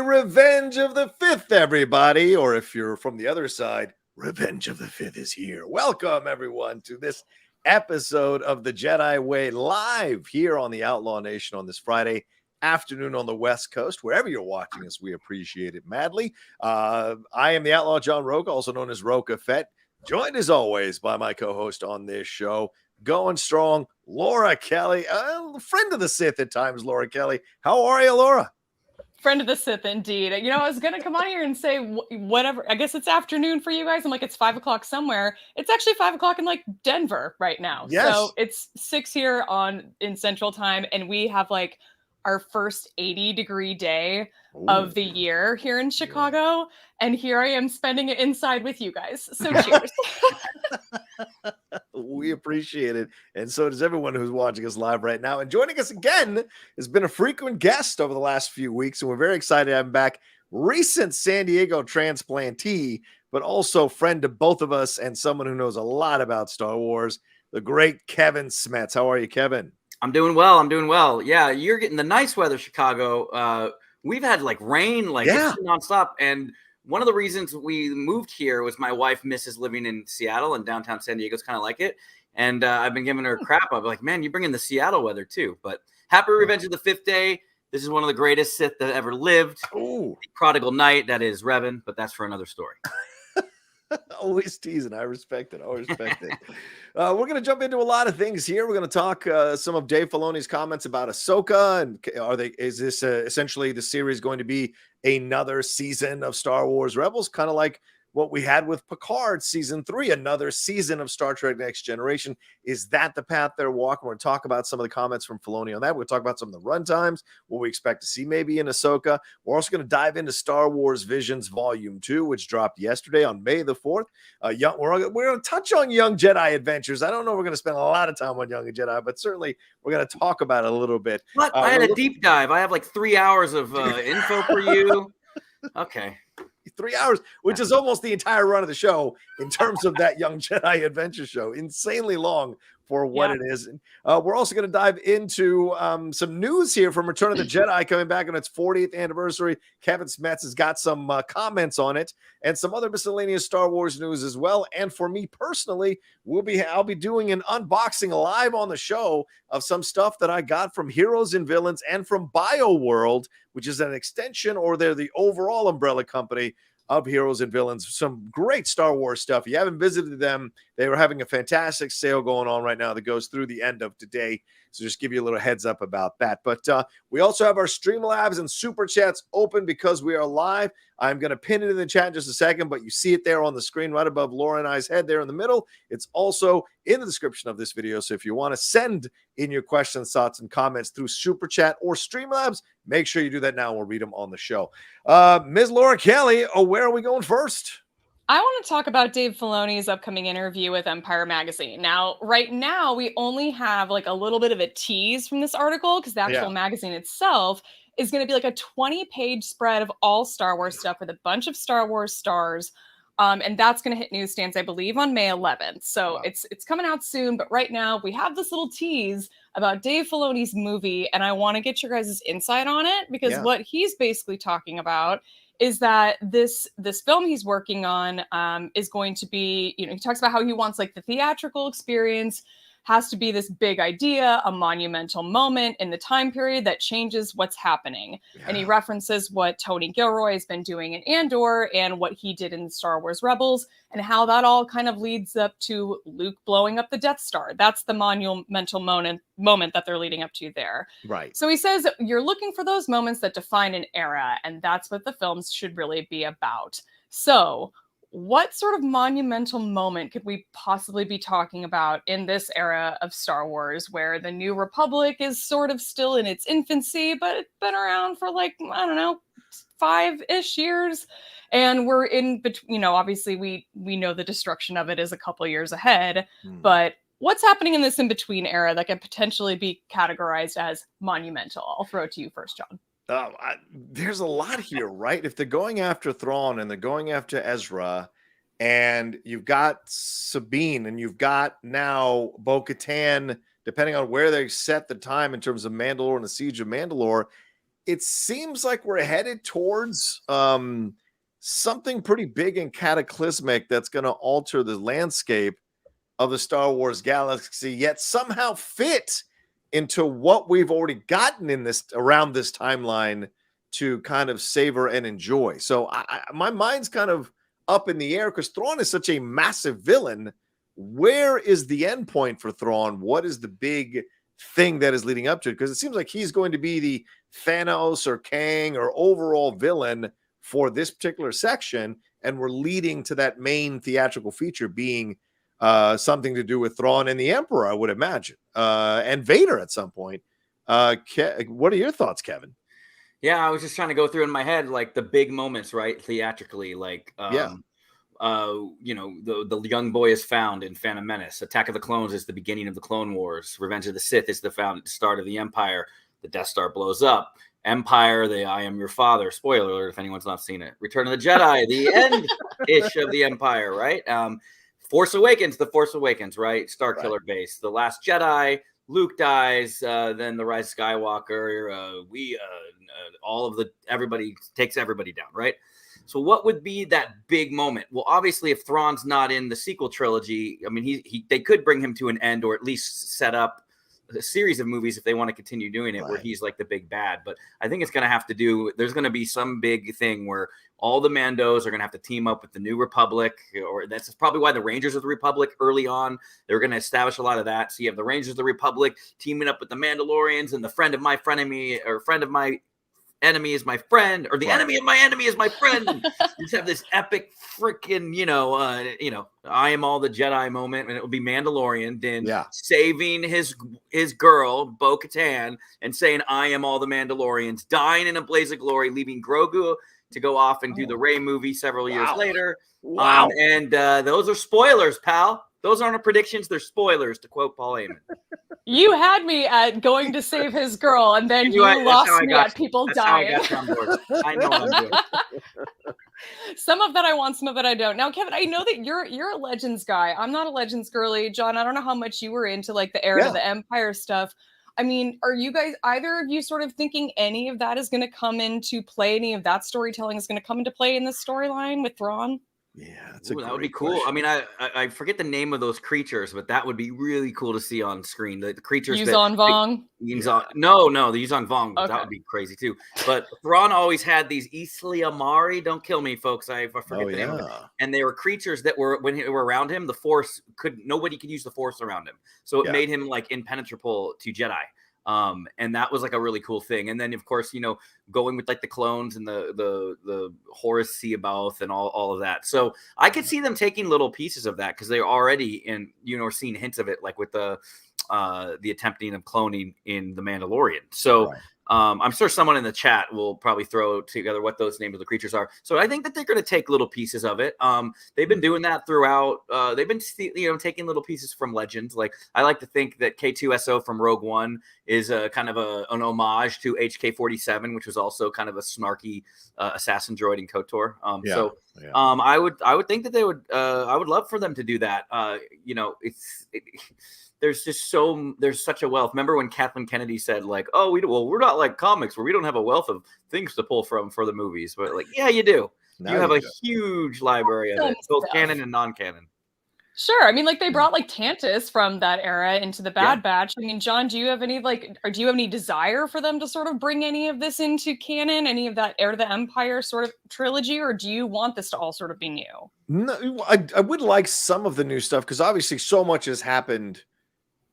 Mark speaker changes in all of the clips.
Speaker 1: Revenge of the Fifth, everybody. Or if you're from the other side, Revenge of the Fifth is here. Welcome, everyone, to this episode of the Jedi Way live here on the Outlaw Nation on this Friday afternoon on the West Coast. Wherever you're watching us, we appreciate it madly. I am the Outlaw John Rocha, also known as Rocha Fett, joined as always by my co-host on this show, going strong, Laura Kelly, friend of the Sith at times, Laura Kelly. How are you, Laura?
Speaker 2: Friend of the Sith, indeed. You know, I was going to come on here and say whatever. I guess it's afternoon for you guys. I'm like, it's 5 o'clock somewhere. It's actually 5 o'clock in like Denver right now.
Speaker 1: Yes.
Speaker 2: So it's 6 here in Central Time. And we have like our first 80-degree day of the year here in Chicago. And here I am spending it inside with you guys. So cheers.
Speaker 1: We appreciate it. And so does everyone who's watching us live right now. And joining us again has been a frequent guest over the last few weeks. And we're very excited to have him back. Recent San Diego transplantee, but also friend to both of us and someone who knows a lot about Star Wars, the great Kevin Smets. How are you, Kevin?
Speaker 3: I'm doing well. Yeah, you're getting the nice weather, Chicago. We've had like rain, it's nonstop. And one of the reasons we moved here was my wife misses living in Seattle, and downtown San Diego's kind of like it. And I've been giving her crap. I'm like, man, you bring in the Seattle weather too. But happy Revenge of the Fifth Day. This is one of the greatest Sith that ever lived.
Speaker 1: Ooh.
Speaker 3: The Prodigal Knight, that is Revan, but that's for another story.
Speaker 1: Always teasing. I respect it. We're going to jump into a lot of things here. We're going to talk some of Dave Filoni's comments about Ahsoka, and is this essentially the series going to be another season of Star Wars Rebels, kind of like what we had with Picard season 3, another season of Star Trek Next Generation? Is that the path they're walking? We're going to talk about some of the comments from Filoni on that. We'll talk about some of the runtimes, what we expect to see maybe in Ahsoka. We're also going to dive into Star Wars Visions Volume 2, which dropped yesterday on May the 4th. We're going to touch on Young Jedi Adventures. I don't know if we're going to spend a lot of time on Young Jedi, but certainly we're going to talk about it a little bit.
Speaker 3: What? I had a deep dive. I have like 3 hours of info for you. Okay.
Speaker 1: 3 hours, which is almost the entire run of the show in terms of that Young Jedi Adventure show. Insanely long for what it is. We're also going to dive into some news here from Return of the Jedi coming back on its 40th anniversary. Kevin Smets has got some comments on it and some other miscellaneous Star Wars news as well. And for me personally, I'll be doing an unboxing live on the show of some stuff that I got from Heroes and Villains and from BioWorld, which is an extension, or they're the overall umbrella company of Heroes and Villains. Some great Star Wars stuff. If you haven't visited them, they were having a fantastic sale going on right now that goes through the end of today. So just give you a little heads up about that. But we also have our Streamlabs and Superchats open because we are live. I'm going to pin it in the chat in just a second, but you see it there on the screen right above Laura and I's head there in the middle. It's also in the description of this video. So if you want to send in your questions, thoughts, and comments through Superchat or Streamlabs, make sure you do that now. We'll read them on the show. Ms. Laura Kelly, where are we going first?
Speaker 2: I want to talk about Dave Filoni's upcoming interview with Empire Magazine. Now, right now, we only have like a little bit of a tease from this article because the actual magazine itself is going to be like a 20-page spread of all Star Wars stuff with a bunch of Star Wars stars. And that's going to hit newsstands, I believe, on May 11th. So it's coming out soon. But right now, we have this little tease about Dave Filoni's movie. And I want to get your guys' insight on it because what he's basically talking about is that this film he's working on is going to be, he talks about how he wants like the theatrical experience has to be this big idea, a monumental moment in the time period that changes what's happening. And he references what Tony Gilroy has been doing in Andor and what he did in Star Wars Rebels and how that all kind of leads up to Luke blowing up the Death Star. That's the monumental moment that they're leading up to there.
Speaker 1: Right.
Speaker 2: So he says you're looking for those moments that define an era, and that's what the films should really be about. So what sort of monumental moment could we possibly be talking about in this era of Star Wars where the New Republic is sort of still in its infancy, but it's been around for like, I don't know, 5-ish years. And we're in between, obviously we know the destruction of it is a couple years ahead, but what's happening in this in-between era that could potentially be categorized as monumental? I'll throw it to you first, John.
Speaker 1: There's a lot here, right? If they're going after Thrawn and they're going after Ezra, and you've got Sabine and you've got now Bo-Katan, depending on where they set the time in terms of Mandalore and the Siege of Mandalore, it seems like we're headed towards something pretty big and cataclysmic that's going to alter the landscape of the Star Wars galaxy, yet somehow fit into what we've already gotten in this around this timeline to kind of savor and enjoy. So my mind's kind of up in the air because Thrawn is such a massive villain. Where is the end point for Thrawn? What is the big thing that is leading up to it? Because it seems like he's going to be the Thanos or Kang or overall villain for this particular section, and we're leading to that main theatrical feature being something to do with Thrawn and the Emperor, I would imagine, and Vader at some point. What are your thoughts, Kevin?
Speaker 3: Yeah, I was just trying to go through in my head like the big moments, right? Theatrically, like you know, the young boy is found in Phantom Menace. Attack of the Clones is the beginning of the Clone Wars. Revenge of the Sith is the start of the Empire. The Death Star blows up. Empire, the I Am Your Father. Spoiler alert if anyone's not seen it. Return of the Jedi, the end-ish of the Empire, right? Force Awakens, the Force Awakens, right? Starkiller Base. The Last Jedi, Luke dies. Then the Rise of Skywalker. Everybody takes everybody down, right? So what would be that big moment? Well, obviously, if Thrawn's not in the sequel trilogy, I mean, they could bring him to an end or at least set up a series of movies if they want to continue doing it, where he's like the big bad. But I think it's going to have to do, there's going to be some big thing where all the Mandos are going to have to team up with the New Republic, or that's probably why the Rangers of the Republic early on, they're going to establish a lot of that. So you have the Rangers of the Republic teaming up with the Mandalorians, and the friend of my frenemy, or friend of my enemy is my friend, or the enemy of my enemy is my friend. You just have this epic freaking, I am all the Jedi moment, and it will be Mandalorian Din saving his girl Bo-Katan and saying, "I am all the Mandalorians," dying in a blaze of glory, leaving Grogu to go off and do the Rey movie several years later. And those are spoilers, pal. Those aren't predictions; they're spoilers, to quote Paul Heyman.
Speaker 2: You had me at going to save his girl, and then you lost me at people dying.
Speaker 3: I know what I'm doing.
Speaker 2: Some of that I want, some of it I don't. Now, Kevin, I know that you're a Legends guy. I'm not a Legends girly. John, I don't know how much you were into like the era of the Empire stuff. I mean, are you guys, either of you, sort of thinking any of that is going to come into play? Any of that storytelling is going to come into play in this storyline with Thrawn?
Speaker 1: Yeah,
Speaker 3: that would be cool.
Speaker 1: Question.
Speaker 3: I mean, I forget the name of those creatures, but that would be really cool to see on screen. The creatures
Speaker 2: Yuzon Vong?
Speaker 3: No, the Yuzon Vong.
Speaker 2: Okay.
Speaker 3: That would be crazy too. But Thrawn always had these Isli Amari. Don't kill me, folks. I forget the name of it. And they were creatures that were, when they were around him, the Force nobody could use the Force around him. So it made him like impenetrable to Jedi. And that was like a really cool thing. And then of course, going with like the clones and the Horus Seaboth and all of that. So I could see them taking little pieces of that, because they're already seeing hints of it, like with the attempting of cloning in The Mandalorian. So I'm sure someone in the chat will probably throw together what those names of the creatures are. So I think that they're going to take little pieces of it. They've been doing that throughout. They've been, taking little pieces from Legends. Like, I like to think that K2SO from Rogue One is a kind of an homage to HK-47, which was also kind of a snarky assassin droid in KOTOR. I would think that they would. I would love for them to do that. There's such a wealth. Remember when Kathleen Kennedy said, like, "Oh, we're not like comics where we don't have a wealth of things to pull from for the movies." But like, yeah, you do. You have a huge library of it, both canon and non-canon.
Speaker 2: Sure. I mean, like, they brought like Tantus from that era into the Bad Batch. I mean, John, do you have any desire for them to sort of bring any of this into canon, any of that Heir to the Empire sort of trilogy, or do you want this to all sort of be new?
Speaker 1: No, I would like some of the new stuff, because obviously so much has happened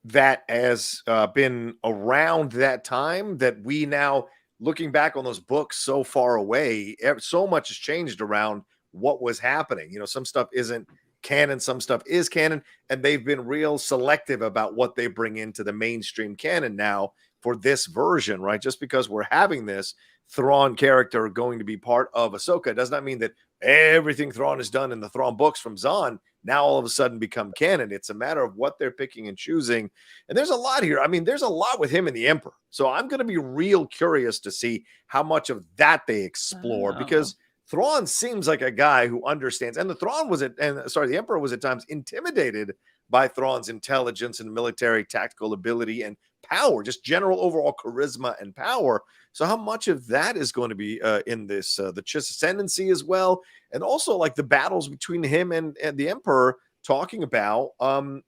Speaker 1: that has been around that time, that we now, looking back on those books so far away, so much has changed around what was happening. Some stuff isn't canon, some stuff is canon, and they've been real selective about what they bring into the mainstream canon now for this version, right? Just because we're having this Thrawn character going to be part of Ahsoka does not mean that everything Thrawn has done in the Thrawn books from Zahn now all of a sudden become canon. It's a matter of what they're picking and choosing. And there's a lot here. I mean, there's a lot with him and the Emperor. So I'm going to be real curious to see how much of that they explore, because Thrawn seems like a guy who understands. And the Emperor was at times intimidated by Thrawn's intelligence and military tactical ability and power, just general overall charisma and power. So how much of that is going to be in this, the Chiss ascendancy as well, and also like the battles between him and the Emperor, talking about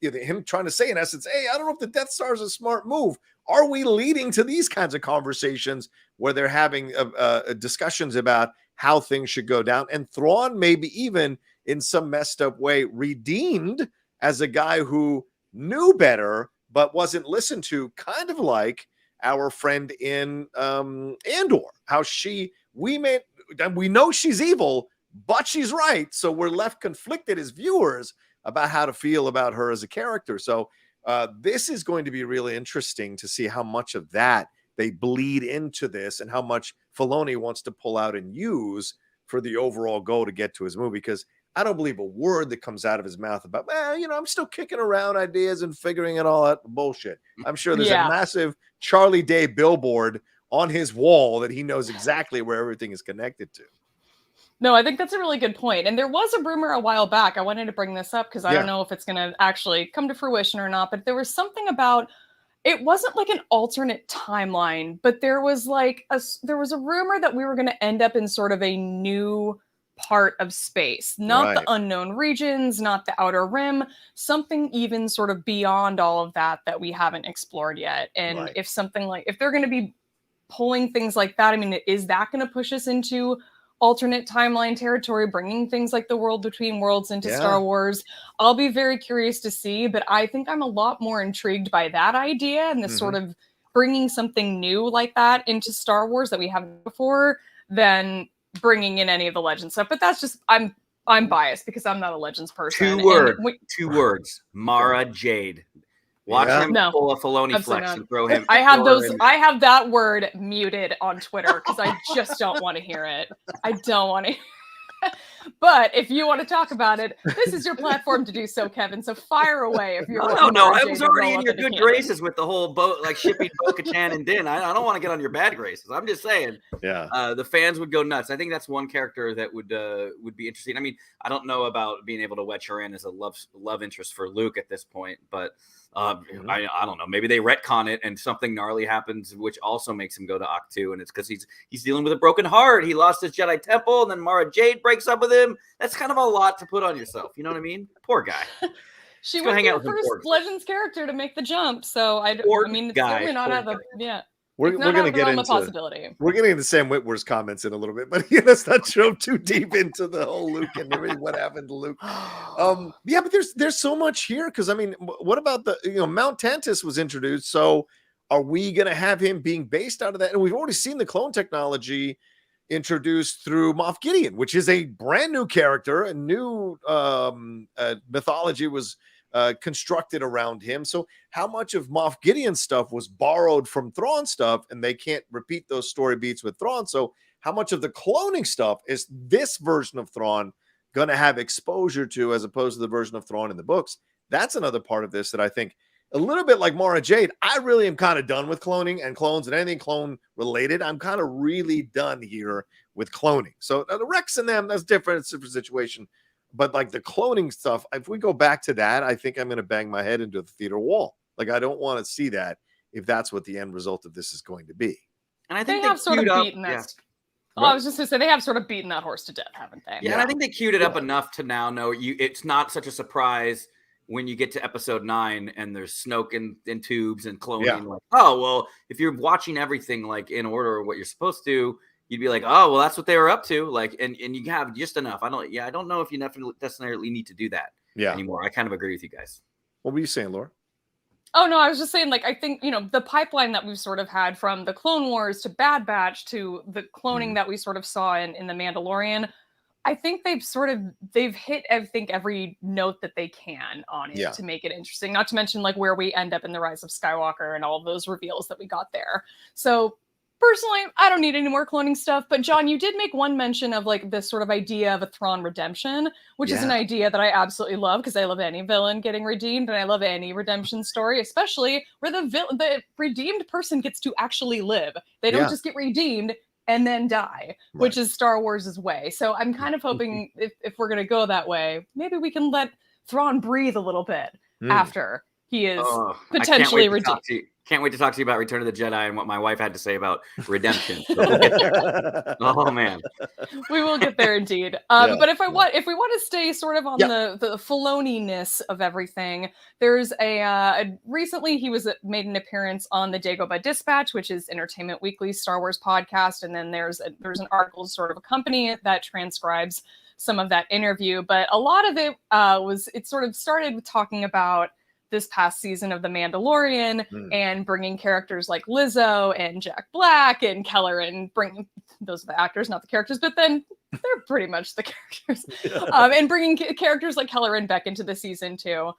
Speaker 1: him trying to say in essence, hey, I don't know if the Death Star is a smart move. Are we leading to these kinds of conversations where they're having discussions about how things should go down? And Thrawn maybe even in some messed up way redeemed as a guy who knew better but wasn't listened to, kind of like our friend in Andor, how we know she's evil, but she's right. So we're left conflicted as viewers about how to feel about her as a character. So this is going to be really interesting to see how much of that they bleed into this and how much Filoni wants to pull out and use for the overall goal to get to his movie. Because I don't believe a word that comes out of his mouth about, I'm still kicking around ideas and figuring it all out. Bullshit. I'm sure there's a massive Charlie Day billboard on his wall that he knows exactly where everything is connected to.
Speaker 2: No, I think that's a really good point. And there was a rumor a while back. I wanted to bring this up because I don't know if it's going to actually come to fruition or not. But there was something about, it wasn't like an alternate timeline, but there was like a rumor that we were going to end up in sort of a new part of space, not the unknown regions, not the outer rim, something even sort of beyond all of that we haven't explored yet. And if they're going to be pulling things like that, I mean, is that going to push us into alternate timeline territory, bringing things like the world between worlds into Star Wars? I'll be very curious to see, but I think I'm a lot more intrigued by that idea and this sort of bringing something new like that into Star Wars that we haven't before than bringing in any of the Legends stuff. But that's just, I'm biased because I'm not a Legends person.
Speaker 3: Two words, Mara Jade. Watch him pull a Filoni flex and throw him.
Speaker 2: I have that word muted on Twitter because I just don't want to hear it. I don't want to. But if you want to talk about it, this is your platform to do so, Kevin. So fire away if you're.
Speaker 3: No. I was already in your good graces with the whole boat, like shipping Bo-Katan and Din. I don't want to get on your bad graces. I'm just saying. Yeah. The fans would go nuts. I think that's one character that would be interesting. I mean, I don't know about being able to wedge her in as a love interest for Luke at this point, but. I don't know. Maybe they retcon it and something gnarly happens, which also makes him go to Octu, and it's because he's dealing with a broken heart. He lost his Jedi temple, and then Mara Jade breaks up with him. That's kind of a lot to put on yourself. You know what I mean? Poor guy.
Speaker 2: She was the first Legends character to make the jump, so I mean, it's certainly not out of We're going to get into possibility.
Speaker 1: We're getting into Sam Witwer's comments in a little bit, but let's not drove too deep into the whole Luke and everything. What happened to Luke? But there's so much here because I mean, what about Mount Tantus was introduced? So are we going to have him being based out of that? And we've already seen the clone technology introduced through Moff Gideon, which is a brand new character. A new mythology was constructed around him. So how much of Moff Gideon's stuff was borrowed from Thrawn stuff and they can't repeat those story beats with Thrawn? So how much of the cloning stuff is this version of Thrawn going to have exposure to as opposed to the version of Thrawn in the books? That's another part of this that I think a little bit like Mara Jade. I really am kind of done with cloning and clones and anything clone related. I'm kind of really done here with cloning. So the Rex and them, that's different. It's a different situation. But like the cloning stuff, if we go back to that, I think I'm going to bang my head into the theater wall. Like, I don't want to see that if that's what the end result of this is going to be.
Speaker 2: And I think they have sort of beaten that. Yeah. I was just going to say, they have sort of beaten that horse to death, haven't they?
Speaker 3: Yeah, and I think they queued it up enough to now know it's not such a surprise when you get to episode 9 and there's Snoke in tubes and cloning. Yeah. Like, oh, well, if you're watching everything like in order what you're supposed to, you'd be like, oh, well, that's what they were up to. Like, and you have just enough. I don't know if you necessarily need to do that anymore. I kind of agree with you guys.
Speaker 1: What were you saying, Laura?
Speaker 2: Oh, no, I was just saying, like, I think, the pipeline that we've sort of had from the Clone Wars to Bad Batch to the cloning that we sort of saw in The Mandalorian, I think they've hit, I think, every note that they can on it to make it interesting. Not to mention, like, where we end up in The Rise of Skywalker and all of those reveals that we got there. So, personally, I don't need any more cloning stuff, but John, you did make one mention of like this sort of idea of a Thrawn redemption, which is an idea that I absolutely love because I love any villain getting redeemed and I love any redemption story, especially where the redeemed person gets to actually live. They don't just get redeemed and then die, which is Star Wars' way. So I'm kind of hoping if we're going to go that way, maybe we can let Thrawn breathe a little bit after he is
Speaker 3: Oh,
Speaker 2: potentially redeemed.
Speaker 3: Can't wait to talk to you about Return of the Jedi and what my wife had to say about redemption. So we'll get there. Oh man,
Speaker 2: we will get there indeed. But if we want to stay sort of on the Filoni-ness of everything, there's recently he made an appearance on the Dagobah Dispatch, which is Entertainment Weekly's Star Wars podcast, and then there's an article to sort of accompany it that transcribes some of that interview. But a lot of it sort of started with talking about this past season of The Mandalorian and bringing characters like Lizzo and Jack Black and Keller, and bringing those are the actors, not the characters, but then they're pretty much the characters. And bringing characters like Keller and Beck into the season too.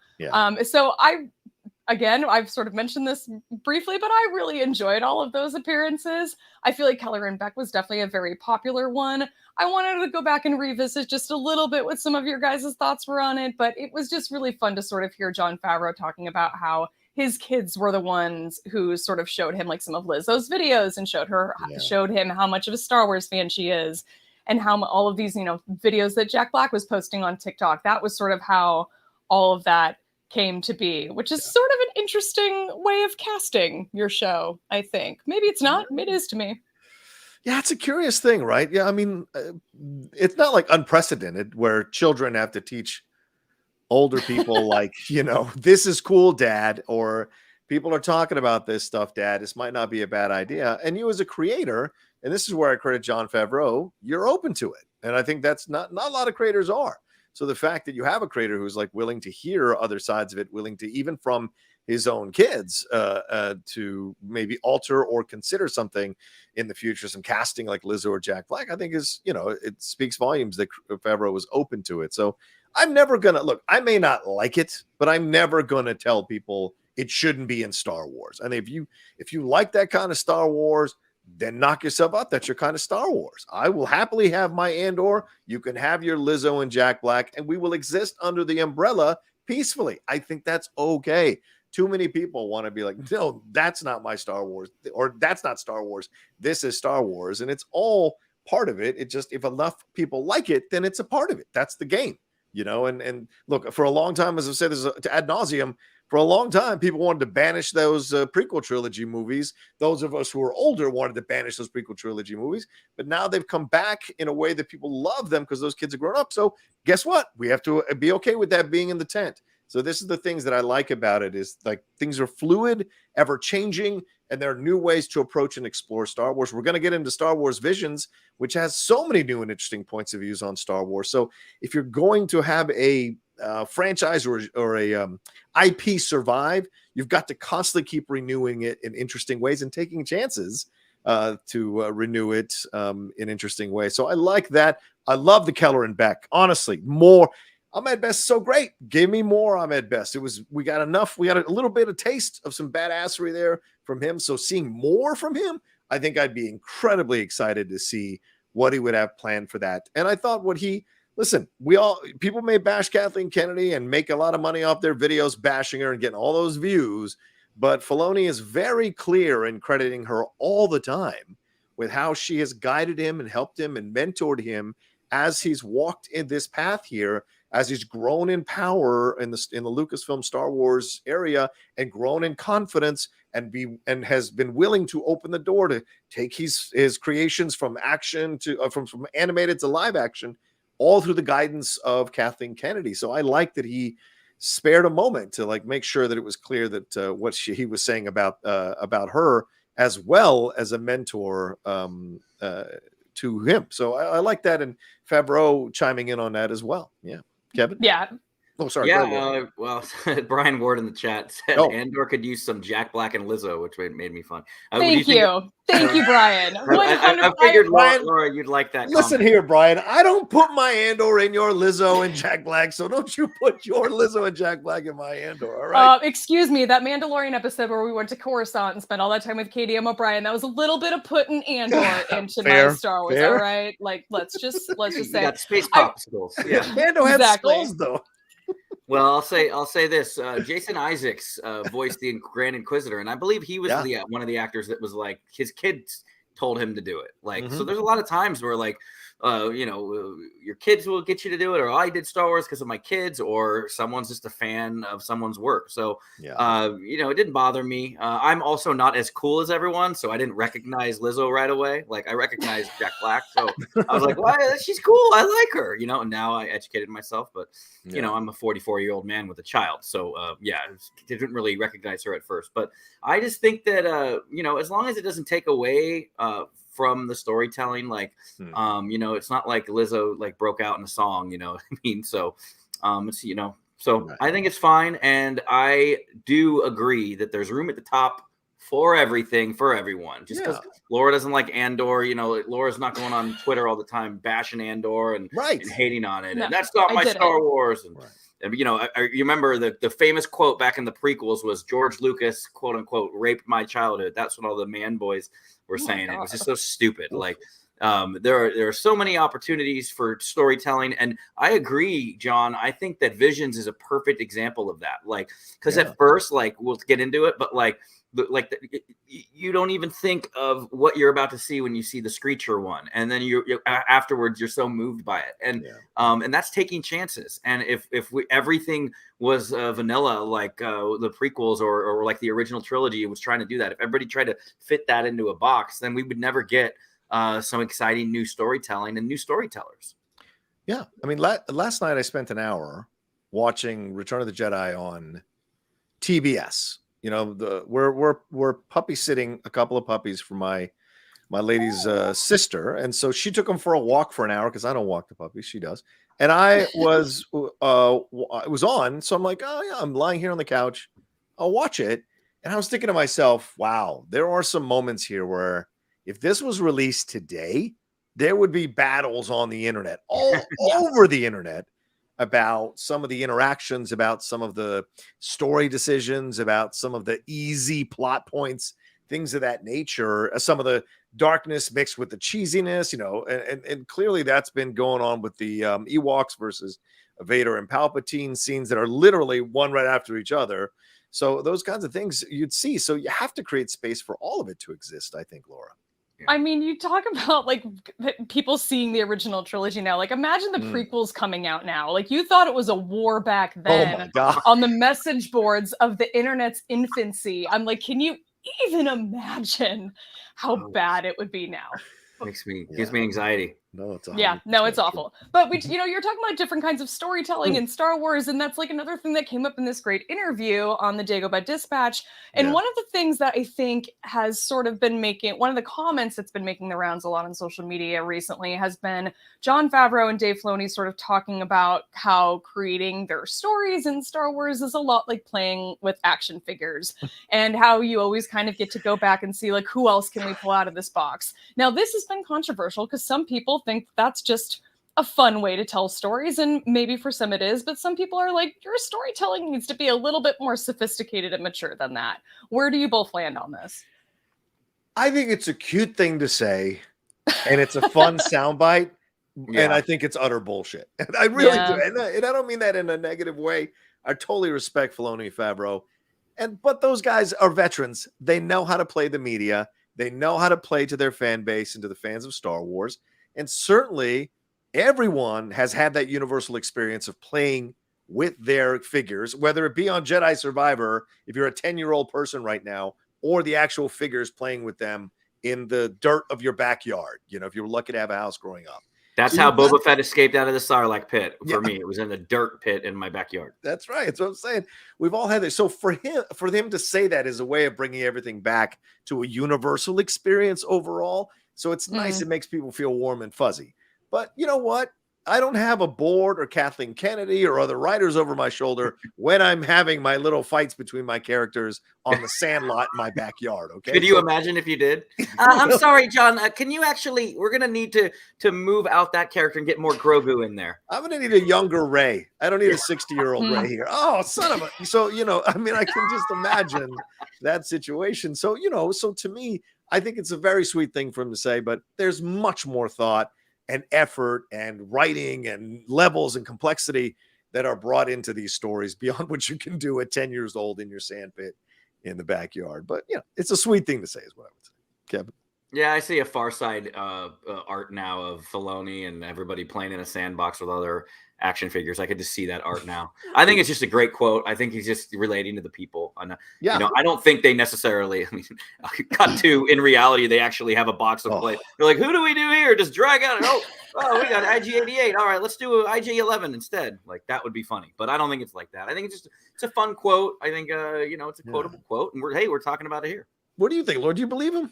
Speaker 2: So I've sort of mentioned this briefly, but I really enjoyed all of those appearances. I feel like Keller and Beck was definitely a very popular one. I wanted to go back and revisit just a little bit what some of your guys' thoughts were on it, but it was just really fun to sort of hear Jon Favreau talking about how his kids were the ones who sort of showed him like some of Lizzo's videos and showed him how much of a Star Wars fan she is, and how all of these, videos that Jack Black was posting on TikTok. That was sort of how all of that came to be, which is sort of an interesting way of casting your show, I think. Maybe it's not. It is to me.
Speaker 1: Yeah, it's a curious thing, right? Yeah, I mean, it's not like unprecedented where children have to teach older people like, this is cool, Dad, or people are talking about this stuff, Dad. This might not be a bad idea. And you as a creator, and this is where I credit Jon Favreau, you're open to it. And I think that's not a lot of creators are. So the fact that you have a creator who's like willing to hear other sides of it, willing to even from his own kids to maybe alter or consider something in the future, some casting like Lizzo or Jack Black, I think is, it speaks volumes that Favreau was open to it. So I'm never going to look, I may not like it, but I'm never going to tell people it shouldn't be in Star Wars. And if you like that kind of Star Wars, then knock yourself out. That's your kind of Star Wars. I will happily have my Andor. You can have your Lizzo and Jack Black, and we will exist under the umbrella peacefully. I think that's okay. Too many people want to be like, no, that's not my Star Wars, or that's not Star Wars. This is Star Wars, and it's all part of it. It just, if enough people like it, then it's a part of it. That's the game, and look, for a long time, as I've said this ad nauseum, for a long time, people wanted to banish those prequel trilogy movies. Those of us who are older wanted to banish those prequel trilogy movies. But now they've come back in a way that people love them because those kids are grown up. So guess what? We have to be okay with that being in the tent. So this is the things that I like about it, is like things are fluid, ever changing, and there are new ways to approach and explore Star Wars. We're going to get into Star Wars Visions, which has so many new and interesting points of views on Star Wars. So if you're going to have a franchise or a IP survive, you've got to constantly keep renewing it in interesting ways and taking chances to renew it in interesting ways. So I like that. I love the Keller and Beck. Honestly, more. Ahmed Best is so great. Give me more Ahmed Best. We got enough. We got a little bit of taste of some badassery there from him. So seeing more from him, I think I'd be incredibly excited to see what he would have planned for that. And I thought listen, people may bash Kathleen Kennedy and make a lot of money off their videos bashing her and getting all those views, but Filoni is very clear in crediting her all the time with how she has guided him and helped him and mentored him as he's walked in this path here, as he's grown in power in the Lucasfilm Star Wars area and grown in confidence and has been willing to open the door to take his creations from action to from animated to live action, all through the guidance of Kathleen Kennedy. So I like that he spared a moment to like make sure that it was clear that what he was saying about her as well as a mentor to him. So I like that, and Favreau chiming in on that as well. Yeah, Kevin.
Speaker 2: Yeah.
Speaker 1: Oh, sorry.
Speaker 3: Yeah, well, Brian Ward in the chat said Andor could use some Jack Black and Lizzo, which made me fun.
Speaker 2: Thank you, Brian.
Speaker 3: I figured, Laura, you'd like that.
Speaker 1: Listen here, Brian. I don't put my Andor in your Lizzo and Jack Black, so don't you put your Lizzo and Jack Black in my Andor, all right?
Speaker 2: Excuse me, that Mandalorian episode where we went to Coruscant and spent all that time with Katie M. O'Brien, that was a little bit of putting Andor into my Star Wars, all right? Like, let's just say.
Speaker 3: Got space popsicles. Yeah.
Speaker 1: Andor had skulls, though.
Speaker 3: Well, I'll say this. Jason Isaacs voiced the Grand Inquisitor, and I believe he was one of the actors that was like, his kids told him to do it. Like, so there's a lot of times where like, you know, your kids will get you to do it, or I did Star Wars because of my kids, or someone's just a fan of someone's work. So, you know, it didn't bother me. I'm also not as cool as everyone, so I didn't recognize Lizzo right away. Like, I recognized Jack Black, so I was like, "Well, she's cool. I like her," you know. And now I educated myself, but you know, I'm a 44-year-old man with a child, so yeah, didn't really recognize her at first. But I just think that you know, as long as it doesn't take away from the storytelling, like you know, it's not like Lizzo like broke out in a song, you know what I mean? So it's, you know, so I think it's fine, and I do agree that there's room at the top for everything, for everyone. Just because Laura doesn't like Andor, you know, Laura's not going on Twitter all the time bashing Andor and hating on it, and that's not my Star Wars. And you know, you remember the famous quote back in the prequels was George Lucas, quote unquote, raped my childhood. That's what all the man boys were saying. It was just so stupid. Like, there are so many opportunities for storytelling, and I agree, John. I think that Visions is a perfect example of that. Like, because at first, like, we'll get into it, but like you don't even think of what you're about to see when you see the Screecher one, and then you afterwards you're so moved by it, and that's taking chances. And if everything was vanilla like the prequels or like the original trilogy was trying to do that, if everybody tried to fit that into a box, then we would never get some exciting new storytelling and new storytellers.
Speaker 1: Yeah, I mean, last night I spent an hour watching Return of the Jedi on TBS. You know, we're puppy sitting a couple of puppies for my lady's sister, and so she took them for a walk for an hour because I don't walk the puppies, she does. And I was it was on, so I'm like, oh yeah, I'm lying here on the couch, I'll watch it. And I was thinking to myself, wow, there are some moments here where if this was released today, there would be battles on the internet, all over the internet, about some of the interactions, about some of the story decisions, about some of the easy plot points, things of that nature, some of the darkness mixed with the cheesiness, you know, and clearly that's been going on with the Ewoks versus Vader and Palpatine scenes that are literally one right after each other. So those kinds of things you'd see. So you have to create space for all of it to exist, I think, Laura.
Speaker 2: I mean, you talk about like people seeing the original trilogy now. Like, imagine the prequels coming out now. Like, you thought it was a war back then on the message boards of the internet's infancy. I'm like, can you even imagine how bad it would be now?
Speaker 3: Gives me anxiety.
Speaker 1: No, it's
Speaker 2: it's awful. But we, you know, you're talking about different kinds of storytelling in Star Wars, and that's like another thing that came up in this great interview on the Dagobah Dispatch. And one of the things that I think has sort of been making, one of the comments that's been making the rounds a lot on social media recently has been Jon Favreau and Dave Filoni sort of talking about how creating their stories in Star Wars is a lot like playing with action figures, and how you always kind of get to go back and see like, who else can we pull out of this box? Now, this has been controversial because some people think that's just a fun way to tell stories, and maybe for some it is, but some people are like, your storytelling needs to be a little bit more sophisticated and mature than that. Where do you both land on this?
Speaker 1: I think it's a cute thing to say, and it's a fun soundbite, and I think it's utter bullshit. And I really do, and I don't mean that in a negative way. I totally respect Filoni and Favreau, but those guys are veterans. They know how to play the media. They know how to play to their fan base and to the fans of Star Wars. And certainly everyone has had that universal experience of playing with their figures, whether it be on Jedi Survivor, if you're a 10-year-old person right now, or the actual figures playing with them in the dirt of your backyard. You know, if you were lucky to have a house growing up.
Speaker 3: That's how Boba Fett escaped out of the Sarlacc pit. For me, it was in the dirt pit in my backyard.
Speaker 1: That's right. That's what I'm saying. We've all had this. So for them to say that is a way of bringing everything back to a universal experience overall. So it's nice. It makes people feel warm and fuzzy. But you know what? I don't have a board or Kathleen Kennedy or other writers over my shoulder when I'm having my little fights between my characters on the sandlot in my backyard. Okay.
Speaker 3: Could you imagine if you did? I'm sorry, John. Can you actually? We're gonna need to move out that character and get more Grogu in there.
Speaker 1: I'm gonna need a younger Rey. I don't need a 60-year-old Rey here. Oh, son of a! So you know, I mean, I can just imagine that situation. So you know, so to me, I think it's a very sweet thing for him to say. But there's much more thought and effort and writing and levels and complexity that are brought into these stories beyond what you can do at 10 years old in your sandpit in the backyard. But yeah, it's a sweet thing to say is what I would say. Kevin?
Speaker 3: Yeah, I see a Far Side art now of Filoni and everybody playing in a sandbox with other action figures. I could just see that art now. I think it's just a great quote. I think he's just relating to the people. And, I don't think they necessarily, cut to, in reality, they actually have a box of play. They're like, who do we do here? Just drag out. Oh, we got IG-88. All right, let's do IG-11 instead. Like, that would be funny. But I don't think it's like that. I think it's a fun quote. I think, it's a quotable quote. And we're talking about it here.
Speaker 1: What do you think, Lord? Do you believe him?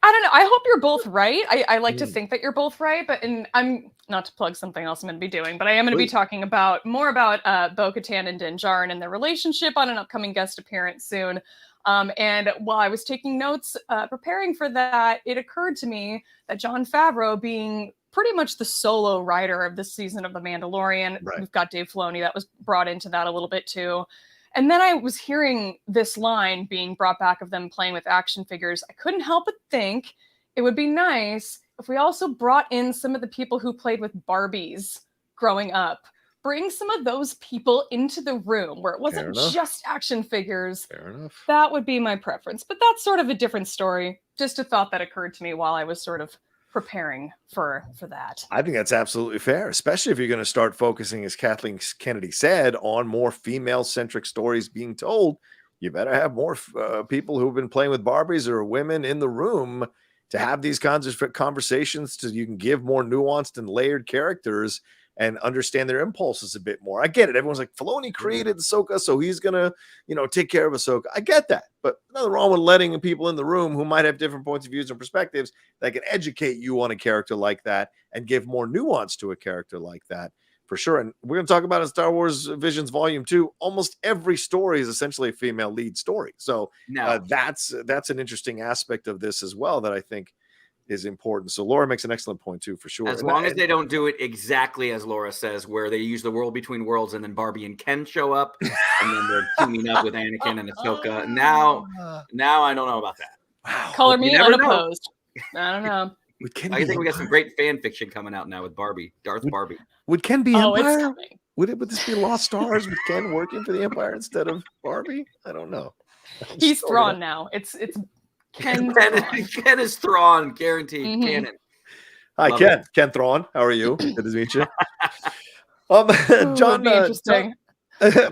Speaker 2: I don't know. I hope you're both right. I like to think that you're both right, but I'm not to plug something else I'm going to be doing, but I am going to be talking more about Bo-Katan and Din Djarin and their relationship on an upcoming guest appearance soon. And while I was taking notes, preparing for that, it occurred to me that Jon Favreau, being pretty much the solo writer of this season of The Mandalorian, we've got Dave Filoni that was brought into that a little bit too. And then I was hearing this line being brought back of them playing with action figures. I couldn't help but think it would be nice if we also brought in some of the people who played with Barbies growing up. Bring some of those people into the room where it wasn't just action figures.
Speaker 1: Fair enough.
Speaker 2: That would be my preference. But that's sort of a different story. Just a thought that occurred to me while I was sort of preparing for that.
Speaker 1: I think that's absolutely fair, especially if you're going to start focusing, as Kathleen Kennedy said, on more female-centric stories being told. You better have more people who've been playing with Barbies or women in the room to have these kinds of conversations, so you can give more nuanced and layered characters and understand their impulses a bit more. I get it. Everyone's like, Filoni created Ahsoka, so he's going to, take care of Ahsoka. I get that. But nothing wrong with letting people in the room who might have different points of views and perspectives that can educate you on a character like that and give more nuance to a character like that, for sure. And we're going to talk about in Star Wars Visions Volume 2, almost every story is essentially a female lead story. So that's an interesting aspect of this as well that I think is important. So Laura makes an excellent point too, for sure.
Speaker 3: As long as they don't do it exactly as Laura says, where they use the world between worlds and then Barbie and Ken show up and then they're teaming up with Anakin and Ahsoka. Now I don't know about that.
Speaker 1: Wow.
Speaker 2: Color me unopposed. I don't know.
Speaker 3: I think we got some great fan fiction coming out now with Barbie, Barbie.
Speaker 1: Would Ken be Empire?
Speaker 2: It's coming.
Speaker 1: Would this be Lost Stars with Ken working for the Empire instead of Barbie? I don't know.
Speaker 2: He's Thrawn now. It's Ken
Speaker 3: is Thrawn, guaranteed. Canon.
Speaker 1: Hi, Love Ken. It. Ken Thrawn. How are you? Good to meet you. John,
Speaker 2: interesting.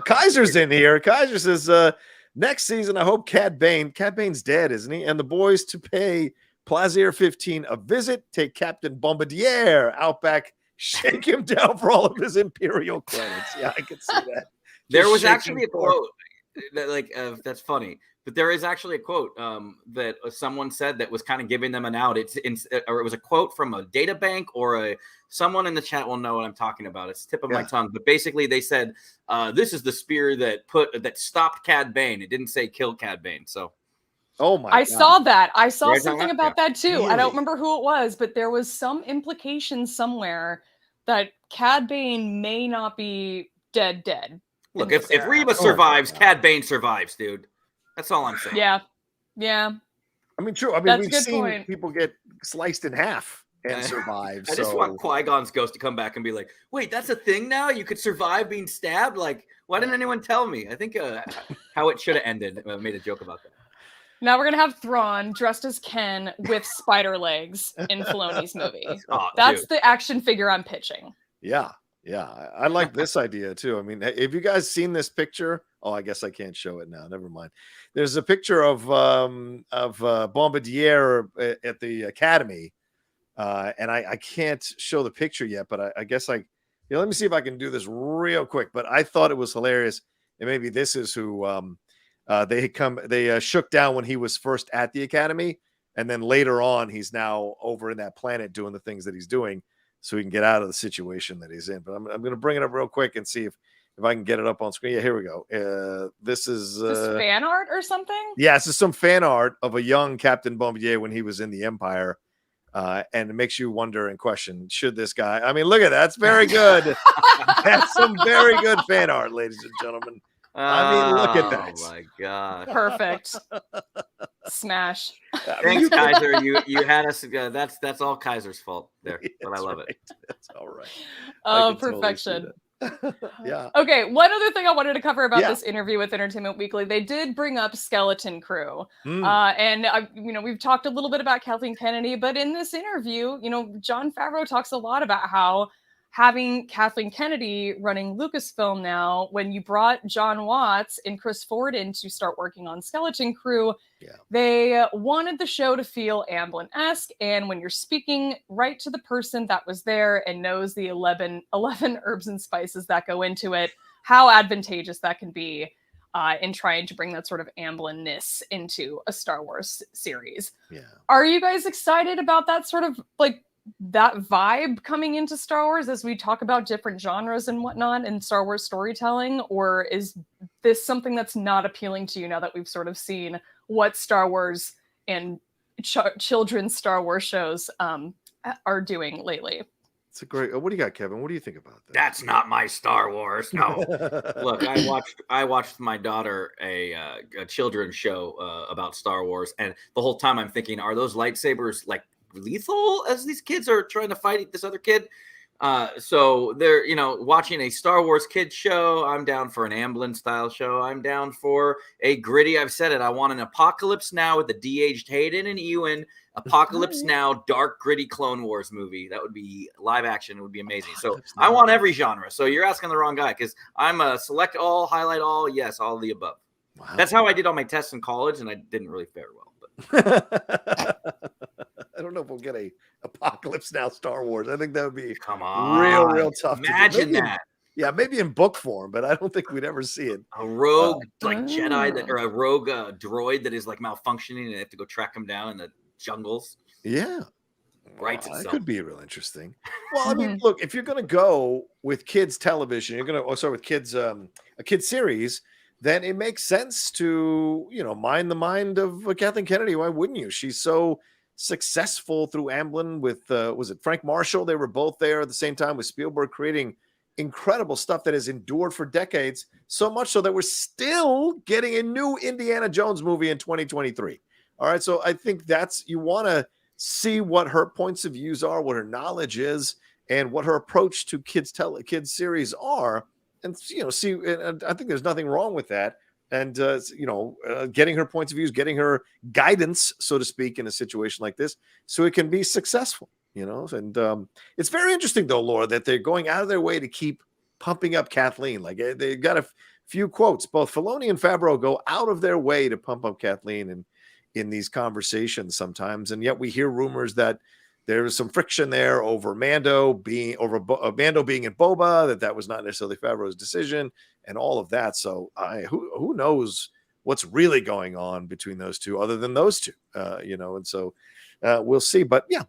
Speaker 1: Kaiser's in here. Kaiser says, next season, I hope Cad Bane's dead, isn't he? And the boys to pay Plaisir 15 a visit, take Captain Bombardier out back, shake him down for all of his Imperial credits. Yeah, I could see that.
Speaker 3: There was actually a quote that's funny. But there is actually a quote that someone said that was kind of giving them an out. Or it was a quote from a data bank, or someone in the chat will know what I'm talking about. It's the tip of my tongue. But basically, they said this is the spear that stopped Cad Bane. It didn't say kill Cad Bane. So,
Speaker 2: I saw that. I saw something about that too.
Speaker 1: Really?
Speaker 2: I don't remember who it was, but there was some implication somewhere that Cad Bane may not be dead.
Speaker 3: Look, if Reba survives, Cad Bane survives, dude. That's all I'm saying.
Speaker 2: Yeah.
Speaker 1: I mean, true. I mean, we've seen people get sliced in half and survive.
Speaker 3: I just want Qui-Gon's ghost to come back and be like, wait, that's a thing now? You could survive being stabbed? Like, why didn't anyone tell me? I think how it should have ended. I made a joke about that.
Speaker 2: Now we're going to have Thrawn dressed as Ken with spider legs in Filoni's movie. That's the action figure I'm pitching.
Speaker 1: Yeah. I like this idea too. I mean, have you guys seen this picture? Oh, I guess I can't show it now. Never mind. There's a picture of Bombardier at the Academy, and I can't show the picture yet. But I guess let me see if I can do this real quick. But I thought it was hilarious, and maybe this is who they shook down when he was first at the Academy, and then later on he's now over in that planet doing the things that he's doing, so he can get out of the situation that he's in. But I'm going to bring it up real quick and see if I can get it up on screen. Yeah, here we go. This is
Speaker 2: fan art or something?
Speaker 1: Yeah, this is some fan art of a young Captain Bombardier when he was in the Empire. And it makes you wonder and question, should this guy... I mean, look at that. That's very good. That's some very good fan art, ladies and gentlemen. I mean, look at that.
Speaker 3: Oh, my God.
Speaker 2: Perfect. Smash.
Speaker 3: Thanks, Kaiser. You had us. That's all Kaiser's fault there, but I love it.
Speaker 1: That's all right.
Speaker 2: Oh, perfection.
Speaker 1: Yeah.
Speaker 2: Okay, one other thing I wanted to cover about this interview with Entertainment Weekly, they did bring up Skeleton Crew. And, we've talked a little bit about Kathleen Kennedy, but in this interview, Jon Favreau talks a lot about how having Kathleen Kennedy running Lucasfilm now, when you brought John Watts and Chris Ford in to start working on Skeleton Crew, they wanted the show to feel Amblinesque. And when you're speaking right to the person that was there and knows the 11 herbs and spices that go into it, how advantageous that can be in trying to bring that sort of Amblin-ness into a Star Wars series.
Speaker 1: Yeah.
Speaker 2: Are you guys excited about that sort of that vibe coming into Star Wars as we talk about different genres and whatnot in Star Wars storytelling? Or is this something that's not appealing to you now that we've sort of seen what Star Wars and children's Star Wars shows are doing lately?
Speaker 1: It's a great. What do you got, Kevin? What do you think about that?
Speaker 3: That's not my Star Wars. No. Look, I watched my daughter a children's show about Star Wars, and the whole time I'm thinking, are those lightsabers like lethal as these kids are trying to fight this other kid? So they're, watching a Star Wars kids show. I'm down for an Amblin style show. I'm down for a gritty. I've said it. I want an Apocalypse Now with the de-aged Hayden and Ewan. Apocalypse Now, dark, gritty Clone Wars movie. That would be live action. It would be amazing. So I want every genre. So you're asking the wrong guy, because I'm a select all, highlight all. Yes, all of the above. Wow. That's how I did all my tests in college, and I didn't really fare well. But
Speaker 1: I don't know if we'll get a Apocalypse Now Star Wars. I think that would be real tough.
Speaker 3: Imagine that.
Speaker 1: Yeah, maybe in book form, but I don't think we'd ever see it.
Speaker 3: A rogue Jedi or a rogue droid that is like malfunctioning, and they have to go track him down in the jungles.
Speaker 1: Yeah,
Speaker 3: right.
Speaker 1: That could be real interesting. Well, I mean, look, if you're going to go with kids television, you're going to start with kids a kids series, then it makes sense to mine the mind of Kathleen Kennedy. Why wouldn't you? She's so successful through Amblin with was it Frank Marshall? They were both there at the same time with Spielberg, creating incredible stuff that has endured for decades, so much so that we're still getting a new Indiana Jones movie in 2023. All right, so I think you want to see what her points of views are, what her knowledge is, and what her approach to kids series are, and see. And I think there's nothing wrong with that. And getting her points of views, getting her guidance, so to speak, in a situation like this, so it can be successful. And it's very interesting, though, Laura, that they're going out of their way to keep pumping up Kathleen. Like, they got a few quotes. Both Filoni and Favreau go out of their way to pump up Kathleen and in these conversations sometimes, and yet we hear rumors that there's some friction there over Mando being in Boba, that was not necessarily Favreau's decision, and all of that. So who knows what's really going on between those two, other than those two, and so we'll see. But yeah,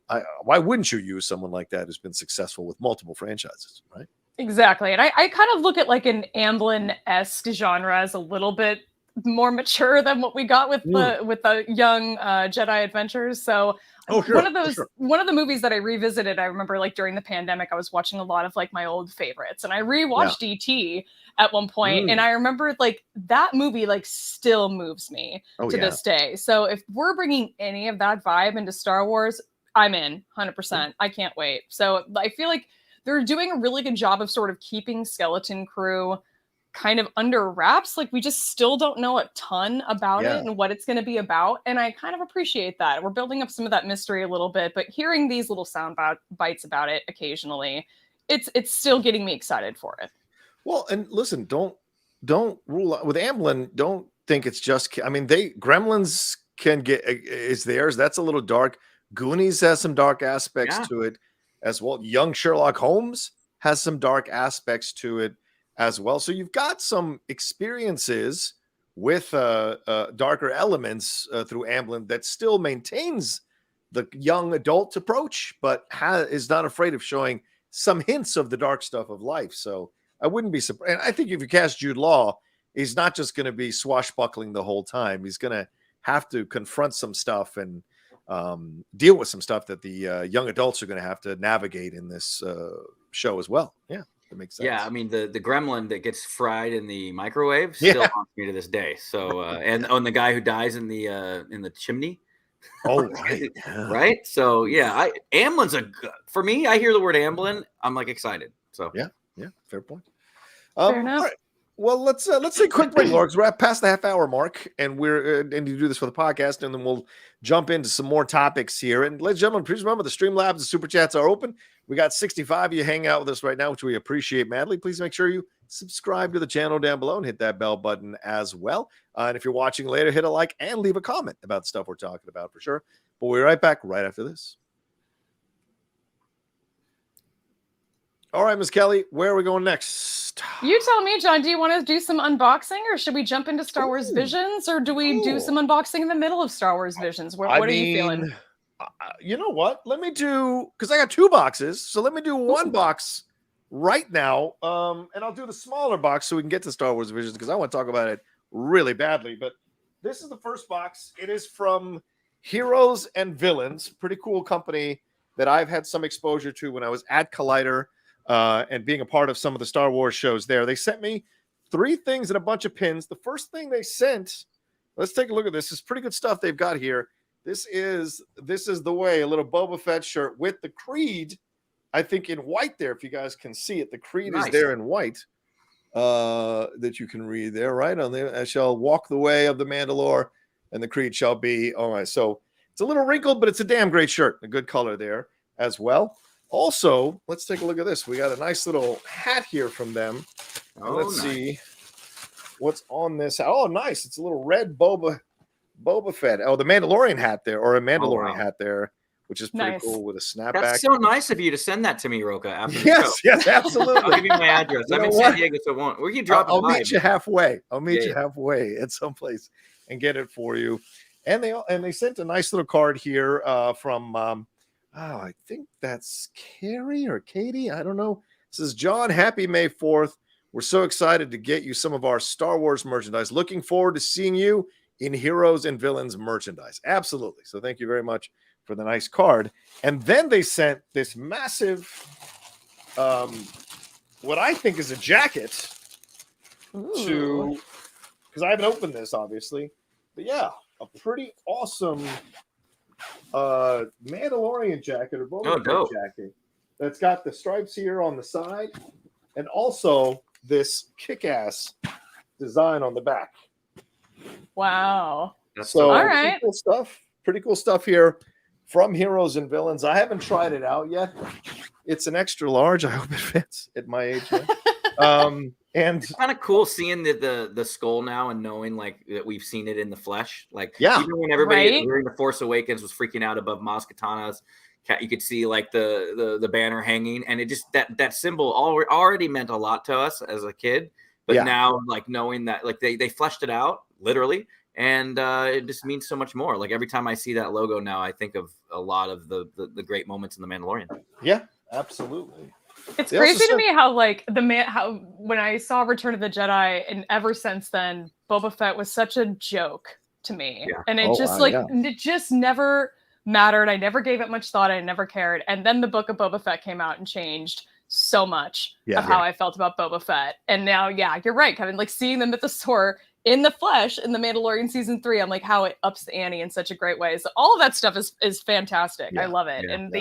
Speaker 1: why wouldn't you use someone like that who's been successful with multiple franchises, right?
Speaker 2: Exactly. And I kind of look at like an Amblin-esque genre as a little bit more mature than what we got with the young Jedi Adventures. So one of the movies that I revisited, I remember like during the pandemic, I was watching a lot of like my old favorites, and I rewatched E.T. at one point, and I remember like that movie like still moves me to this day. So if we're bringing any of that vibe into Star Wars, I'm in 100%. I can't wait. So I feel like they're doing a really good job of sort of keeping Skeleton Crew kind of under wraps. Like, we just still don't know a ton about it and what it's going to be about. And I kind of appreciate that. We're building up some of that mystery a little bit, but hearing these little sound bites about it occasionally, it's still getting me excited for it.
Speaker 1: Well, and listen, don't rule out with Amblin. Don't think it's just, I mean, Gremlins is theirs. That's a little dark. Goonies has some dark aspects to it as well. Young Sherlock Holmes has some dark aspects to it as well. So you've got some experiences with darker elements through Amblin that still maintains the young adult approach, but is not afraid of showing some hints of the dark stuff of life. So I wouldn't be surprised. And I think if you cast Jude Law, he's not just going to be swashbuckling the whole time. He's going to have to confront some stuff and deal with some stuff that the young adults are going to have to navigate in this show as well. Yeah. That makes sense.
Speaker 3: Yeah, I mean the gremlin that gets fried in the microwave still haunts me to this day. So and the guy who dies in the chimney.
Speaker 1: Oh right,
Speaker 3: right. So yeah, Amblin's for me. I hear the word Amblin, I'm like excited. So
Speaker 1: yeah, fair point.
Speaker 2: Fair enough.
Speaker 1: All right. Well, let's take a quick break, Laura, because we're past the half-hour mark, and we're and you do this for the podcast, and then we'll jump into some more topics here. And ladies and gentlemen, please remember the Streamlabs and Super Chats are open. We got 65 of you hanging out with us right now, which we appreciate madly. Please make sure you subscribe to the channel down below and hit that bell button as well. And if you're watching later, hit a like and leave a comment about the stuff we're talking about for sure. But we'll be right back right after this. All right, Ms. Kelly, where are we going next?
Speaker 2: You tell me, John. Do you want to do some unboxing, or should we jump into Star Wars Visions, or do we do some unboxing in the middle of Star Wars Visions? What are you feeling?
Speaker 1: You know what? Let me do, because I got 2 boxes, so let me do one box right now, and I'll do the smaller box so we can get to Star Wars Visions, because I want to talk about it really badly. But this is the first box. It is from Heroes and Villains, pretty cool company that I've had some exposure to when I was at Collider. And being a part of some of the Star Wars shows there. They sent me 3 things and a bunch of pins. The first thing they sent, let's take a look at this. It's pretty good stuff they've got here. This is the way, a little Boba Fett shirt with the Creed, I think in white there, if you guys can see it. The Creed is there in white that you can read there, right? On there, I shall walk the way of the Mandalore, and the Creed shall be. All right, so it's a little wrinkled, but it's a damn great shirt. A good color there as well. Also, let's take a look at this. We got a nice little hat here from them. Let's see what's on this. Oh, nice. It's a little red Boba Fett. Oh, the Mandalorian hat there, or a Mandalorian hat there, which is pretty cool with a snapback.
Speaker 3: That's so nice of you to send that to me, Rocha. After the
Speaker 1: yes,
Speaker 3: show.
Speaker 1: Yes, absolutely.
Speaker 3: I'll give you my address. I'm in San Diego, so we can drop it.
Speaker 1: I'll meet you halfway. I'll meet you halfway at some place and get it for you. And they sent a nice little card here from I think that's Carrie or Katie. I don't know. It says, John, happy May 4th. We're so excited to get you some of our Star Wars merchandise. Looking forward to seeing you in Heroes and Villains merchandise. Absolutely. So thank you very much for the nice card. And then they sent this massive, what I think is a jacket to, because I haven't opened this, obviously. But yeah, a pretty awesome Mandalorian jacket or Boba Fett jacket that's got the stripes here on the side and also this kick-ass design on the back.
Speaker 2: Wow.
Speaker 1: So
Speaker 2: all right.
Speaker 1: Pretty cool stuff here from Heroes and Villains. I haven't tried it out yet. It's an extra large. I hope it fits at my age. And
Speaker 3: it's kind of cool seeing the skull now and knowing like that we've seen it in the flesh. Like even when everybody during the Force Awakens was freaking out above Maz Kanata's, you could see like the banner hanging, and it just that symbol already meant a lot to us as a kid. But now like knowing that like they fleshed it out literally, and it just means so much more. Like every time I see that logo now, I think of a lot of the great moments in The Mandalorian.
Speaker 1: Yeah, absolutely.
Speaker 2: It's crazy to me how when I saw Return of the Jedi, and ever since then, Boba Fett was such a joke to me, and it it just never mattered. I never gave it much thought. I never cared. And then the Book of Boba Fett came out and changed so much of how I felt about Boba Fett. And now, you're right, Kevin. Like seeing the Mythosaur in the flesh in The Mandalorian season 3, I'm like, how it ups the ante in such a great way. So all of that stuff is fantastic. I love it. And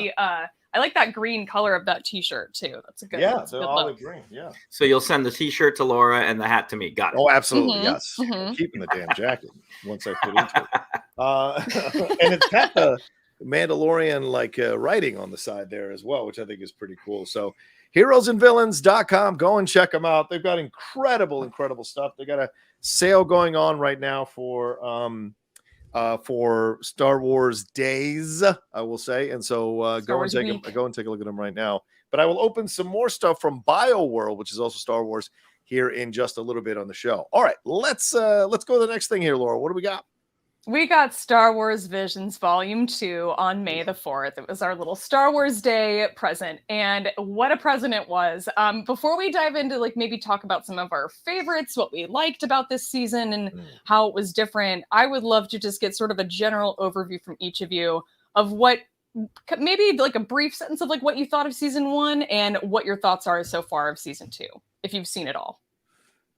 Speaker 2: I like that green color of that T-shirt too. That's a good.
Speaker 1: Yeah, it's olive green. Yeah.
Speaker 3: So you'll send the T-shirt to Laura and the hat to me. Got it.
Speaker 1: Oh, absolutely. Yes. I'm keeping the damn jacket once I put into it. And it's got the Mandalorian writing on the side there as well, which I think is pretty cool. So heroesandvillains.com. Go and check them out. They've got incredible stuff. They got a sale going on right now for Star Wars days, I will say. And so go and take a look at them right now. But I will open some more stuff from BioWorld, which is also Star Wars, here in just a little bit on the show. All right, let's go to the next thing here, Laura. What do we got?
Speaker 2: We got Star Wars Visions Volume 2 on May the 4th. It was our little Star Wars Day present, and what a present it was. Before we dive into maybe talk about some of our favorites, what we liked about this season and how it was different, I would love to just get sort of a general overview from each of you of what, maybe like a brief sentence of what you thought of season 1 and what your thoughts are so far of season 2, if you've seen it all.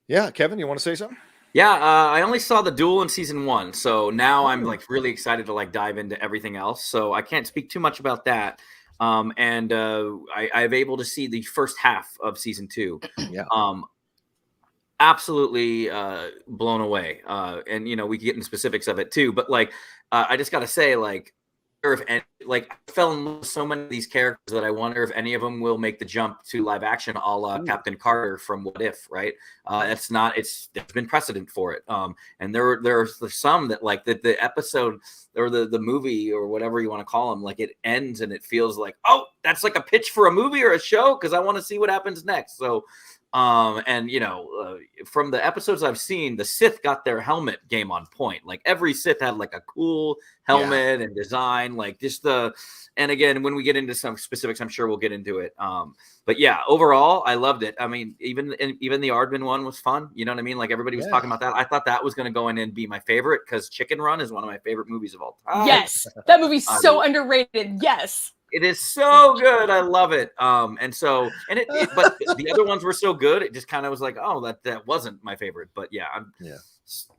Speaker 1: Yeah, Kevin, you want to say something?
Speaker 3: Yeah, I only saw the duel in season 1, so now I'm really excited to dive into everything else. So I can't speak too much about that. I'm able to see the first half of season 2.
Speaker 1: Yeah.
Speaker 3: absolutely blown away. And you know, we can get into specifics of it too, but like I just gotta say, like, if any, like, I fell in love with so many of these characters that I wonder if any of them will make the jump to live action, a la Captain Carter from What If, right? It's not, there's been precedent for it. And there are some that, like, the episode or the movie or whatever you want to call them, like, it ends and it feels like, oh, that's like a pitch for a movie or a show, because I want to see what happens next. So and you know, from the episodes I've seen, the Sith got their helmet game on point. Like, every Sith had like a cool helmet and design, like just and again, when we get into some specifics, I'm sure we'll get into it. But yeah, overall, I loved it. I mean, even the Aardman one was fun. You know what I mean? Like, everybody was talking about that. I thought that was going to go in and be my favorite, because Chicken Run is one of my favorite movies of all time.
Speaker 2: Yes, that movie's so underrated. Yes.
Speaker 3: It is so good. I love it. And so, but the other ones were so good. It just kind of was like, oh, that wasn't my favorite. But yeah,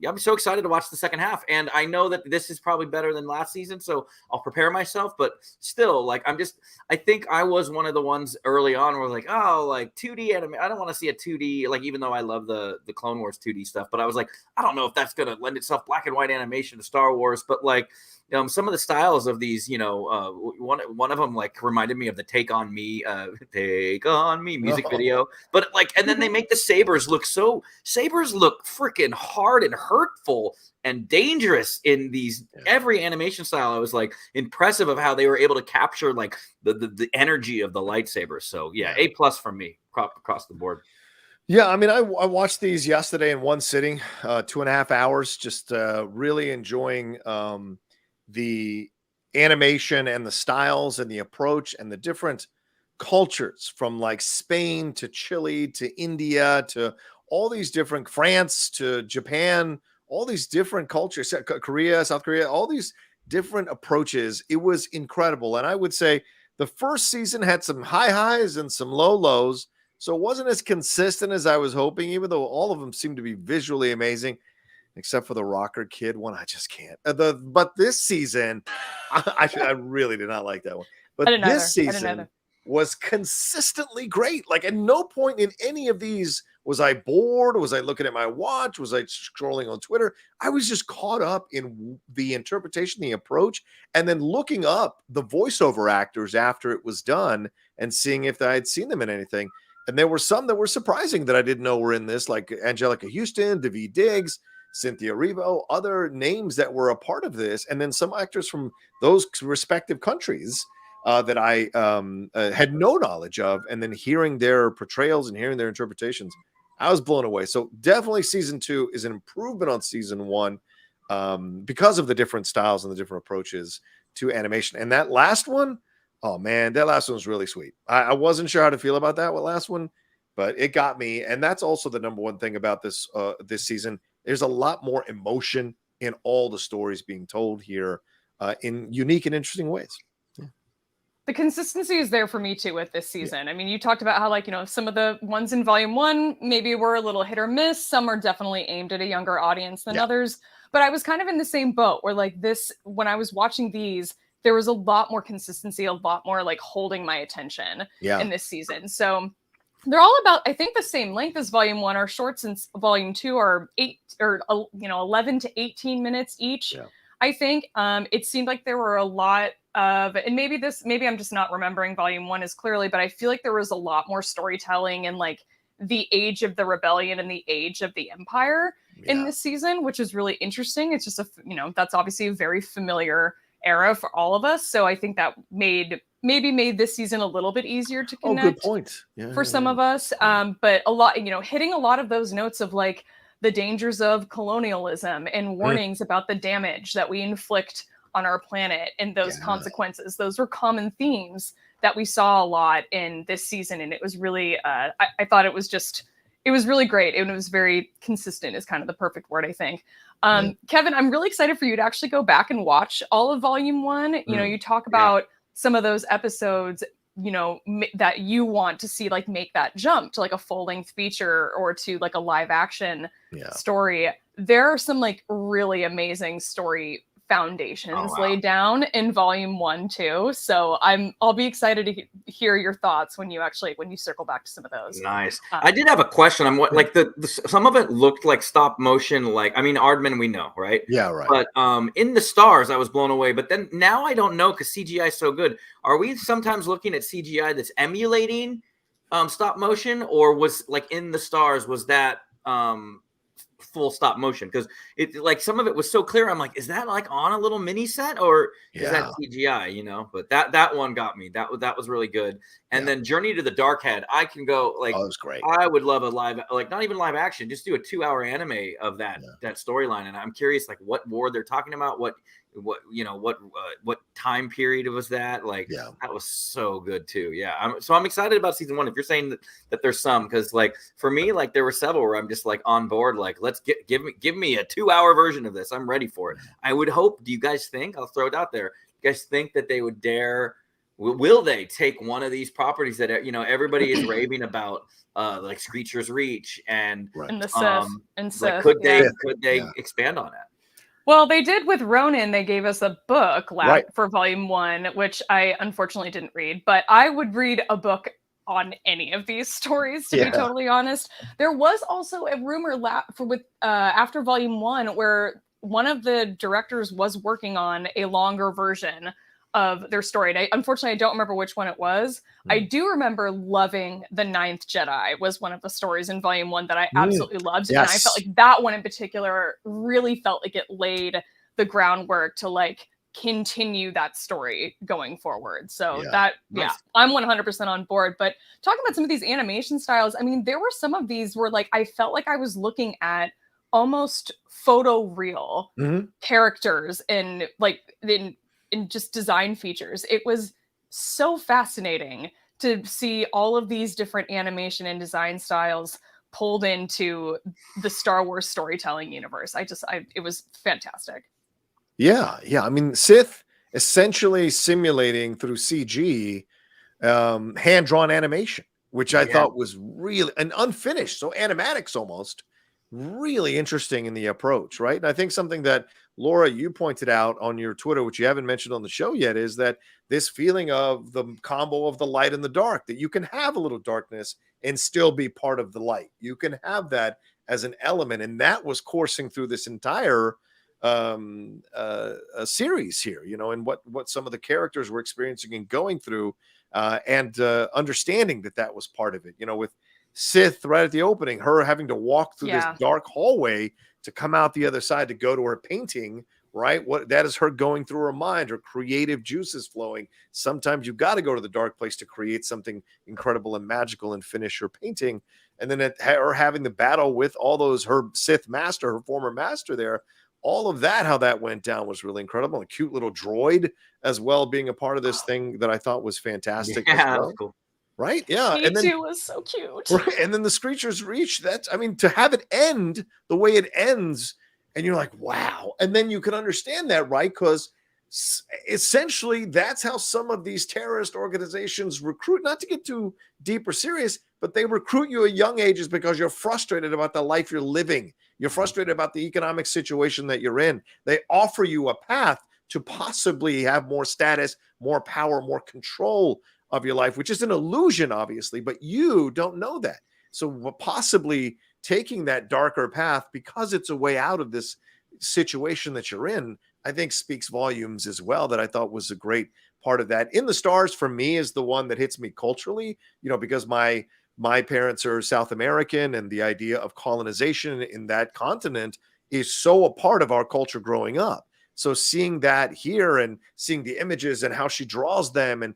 Speaker 3: I'm so excited to watch the second half. And I know that this is probably better than last season, so I'll prepare myself. But still, like, I think I was one of the ones early on where like, oh, like 2D anime. I don't want to see a 2D, like, even though I love the Clone Wars 2D stuff, but I was like, I don't know if that's going to lend itself black and white animation to Star Wars. But like, some of the styles of these, you know, one of them like reminded me of the Take On Me music video. But like, and then they make the sabers look freaking hard and hurtful and dangerous in these every animation style. I was like impressive of how they were able to capture like the energy of the lightsabers. So yeah, A+ from me across the board.
Speaker 1: Yeah, I mean, I watched these yesterday in one sitting, 2.5 hours, just really enjoying the animation and the styles and the approach and the different cultures, from like Spain to Chile to India to all these different, France to Japan, all these different cultures, Korea, South Korea, all these different approaches. It was incredible. And I would say the first season had some high highs and some low lows. So it wasn't as consistent as I was hoping, even though all of them seemed to be visually amazing, except for the rocker kid one. I just can't. But this season, I really did not like that one. But this season was consistently great. Like, at no point in any of these was I bored. Was I looking at my watch? Was I scrolling on Twitter? I was just caught up in the interpretation, the approach, and then looking up the voiceover actors after it was done and seeing if I had seen them in anything. And there were some that were surprising that I didn't know were in this, like Angelica Houston, Daveed Diggs, Cynthia Erivo, other names that were a part of this, and then some actors from those respective countries that I had no knowledge of, and then hearing their portrayals and hearing their interpretations, I was blown away. So definitely season 2 is an improvement on season 1 because of the different styles and the different approaches to animation. And that last one, oh man, that last one was really sweet. I wasn't sure how to feel about that last one, but it got me. And that's also the number one thing about this this season. There's a lot more emotion in all the stories being told here in unique and interesting ways. Yeah.
Speaker 2: The consistency is there for me too with this season. I mean, you talked about how, like, you know, some of the ones in volume 1 maybe were a little hit or miss. Some are definitely aimed at a younger audience than others. But I was kind of in the same boat where, like, this, when I was watching these, there was a lot more consistency, a lot more like holding my attention in this season. So they're all about, I think, the same length as volume 1. Our shorts in volume 2 are 11 to 18 minutes each. I think it seemed like there were a lot of, and maybe I'm just not remembering volume 1 as clearly, but I feel like there was a lot more storytelling and like the age of the rebellion and the age of the empire in this season, which is really interesting. It's just that's obviously a very familiar era for all of us. So I think that maybe made this season a little bit easier to connect.
Speaker 1: Oh, good point.
Speaker 2: For some of us. But a lot, hitting a lot of those notes of like the dangers of colonialism and warnings about the damage that we inflict on our planet and those consequences. Those were common themes that we saw a lot in this season. And it was really, I thought it was really great. It was very consistent is kind of the perfect word, I think. Kevin, I'm really excited for you to actually go back and watch all of volume 1. You talk about some of those episodes, that you want to see, like, make that jump to like a full-length feature or to like a live action story. There are some like really amazing story foundations laid down in volume 1 too. So I'll be excited to hear your thoughts when you circle back to some of those.
Speaker 3: Nice. I did have a question. I'm what, like some of it looked like stop motion. Like, I mean, Aardman, we know, right?
Speaker 1: Yeah, right.
Speaker 3: But in the stars, I was blown away. But then now I don't know because CGI is so good. Are we sometimes looking at CGI that's emulating stop motion, or was like in the stars, was that full stop motion? Because it, like, some of it was so clear. I'm like, is that like on a little mini set, or is that CGI? You know, but that one got me. That was really good. And then Journey to the Darkhead, I can go like,
Speaker 1: oh, it was great.
Speaker 3: I would love a live, like not even live action, just do a 2-hour anime of that storyline. And I'm curious, like, what war they're talking about, what time period was that? Like, that was so good too. So I'm excited about season 1. If you're saying that there's some, because like for me, like there were several where I'm just like on board, like let's give me a 2-hour version of this. I'm ready for it. I would hope. Do you guys think, I'll throw it out there, you guys think that they would dare, will they take one of these properties that everybody is raving about, like Screecher's Reach and
Speaker 2: the Sith, and Sith,
Speaker 3: like, could they expand on that?
Speaker 2: Well, they did with Ronin. They gave us a book for volume 1, which I unfortunately didn't read, but I would read a book on any of these stories, to be totally honest. There was also a rumor after volume 1 where one of the directors was working on a longer version of their story. And unfortunately, I don't remember which one it was. I do remember loving The Ninth Jedi was one of the stories in volume 1 that I absolutely loved. And I felt like that one in particular really felt like it laid the groundwork to like continue that story going forward. So I'm 100% on board. But talking about some of these animation styles, I mean, there were some of these where like I felt like I was looking at almost photoreal characters and like in just design features. It was so fascinating to see all of these different animation and design styles pulled into the Star Wars storytelling universe. It was fantastic.
Speaker 1: Yeah. I mean, Sith essentially simulating through CG, hand-drawn animation, which I thought was really an unfinished, so animatics almost, really interesting in the approach, right? And I think something that Laura, you pointed out on your Twitter, which you haven't mentioned on the show yet, is that this feeling of the combo of the light and the dark, that you can have a little darkness and still be part of the light. You can have that as an element. And that was coursing through this entire series here, and what some of the characters were experiencing and going through, and understanding that was part of it, with Sith right at the opening, her having to walk through this dark hallway to come out the other side to go to her painting, right? What that is her going through her mind, her creative juices flowing. Sometimes you've got to go to the dark place to create something incredible and magical and finish your painting. And then her having the battle with all those, her Sith master, her former master there, all of that, how that went down was really incredible. A cute little droid as well being a part of this thing that I thought was fantastic.
Speaker 3: Yeah, that was cool.
Speaker 1: Right? Yeah.
Speaker 2: And then was so cute.
Speaker 1: Right. And then the Screecher's Reach, to have it end the way it ends, and you're like, wow. And then you can understand that, right? Because essentially that's how some of these terrorist organizations recruit, not to get too deep or serious, but they recruit you at young ages because you're frustrated about the life you're living. You're frustrated about the economic situation that you're in. They offer you a path to possibly have more status, more power, more control of your life, which is an illusion, obviously, but you don't know that. So possibly taking that darker path because it's a way out of this situation that you're in, I think speaks volumes as well. That I thought was a great part of that. In the Stars for me is the one that hits me culturally, because my parents are South American, and the idea of colonization in that continent is so a part of our culture growing up. So seeing that here and seeing the images and how she draws them, and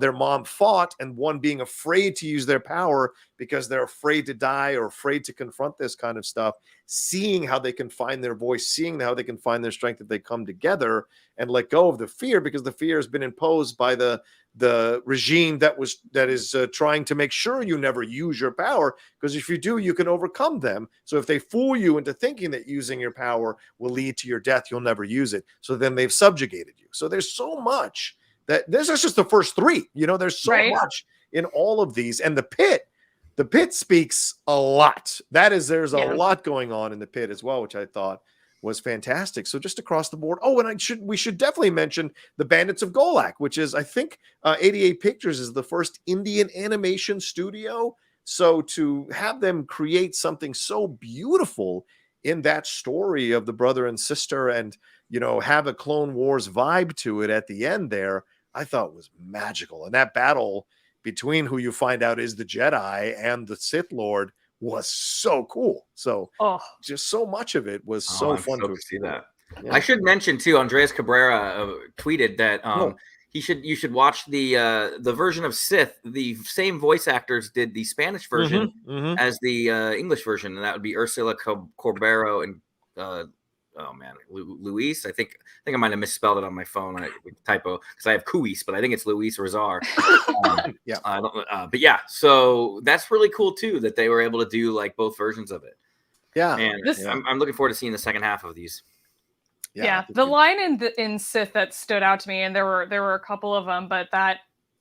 Speaker 1: their mom fought, and one being afraid to use their power because they're afraid to die or afraid to confront this kind of stuff, seeing how they can find their voice, seeing how they can find their strength if they come together and let go of the fear, because the fear has been imposed by the regime that is trying to make sure you never use your power, because if you do, you can overcome them. So if they fool you into thinking that using your power will lead to your death, you'll never use it. So then they've subjugated you. So there's so much that this is just the first 3. There's so much in all of these. And the pit speaks a lot. There's a lot going on in the pit as well, which I thought was fantastic. So just across the board. Oh, and we should definitely mention the Bandits of Golak, which is, I think, 88 Pictures is the first Indian animation studio. So to have them create something so beautiful in that story of the brother and sister, and have a Clone Wars vibe to it at the end there, I thought was magical. And that battle between who you find out is the Jedi and the Sith Lord was so cool. So just so much of it was so fun to
Speaker 3: see that.
Speaker 1: Yeah.
Speaker 3: I should mention too, Andreas Cabrera tweeted that you should watch the version of Sith. The same voice actors did the Spanish version as the English version, and that would be Ursula Corbero and Luis. I think I might have misspelled it on my phone, typo, because I have Cuis, but I think it's Luis Rezar. But yeah, so that's really cool too that they were able to do like both versions of it. Yeah, and I'm looking forward to seeing the second half of these.
Speaker 2: Yeah, the line in Sith that stood out to me, and there were a couple of them, but that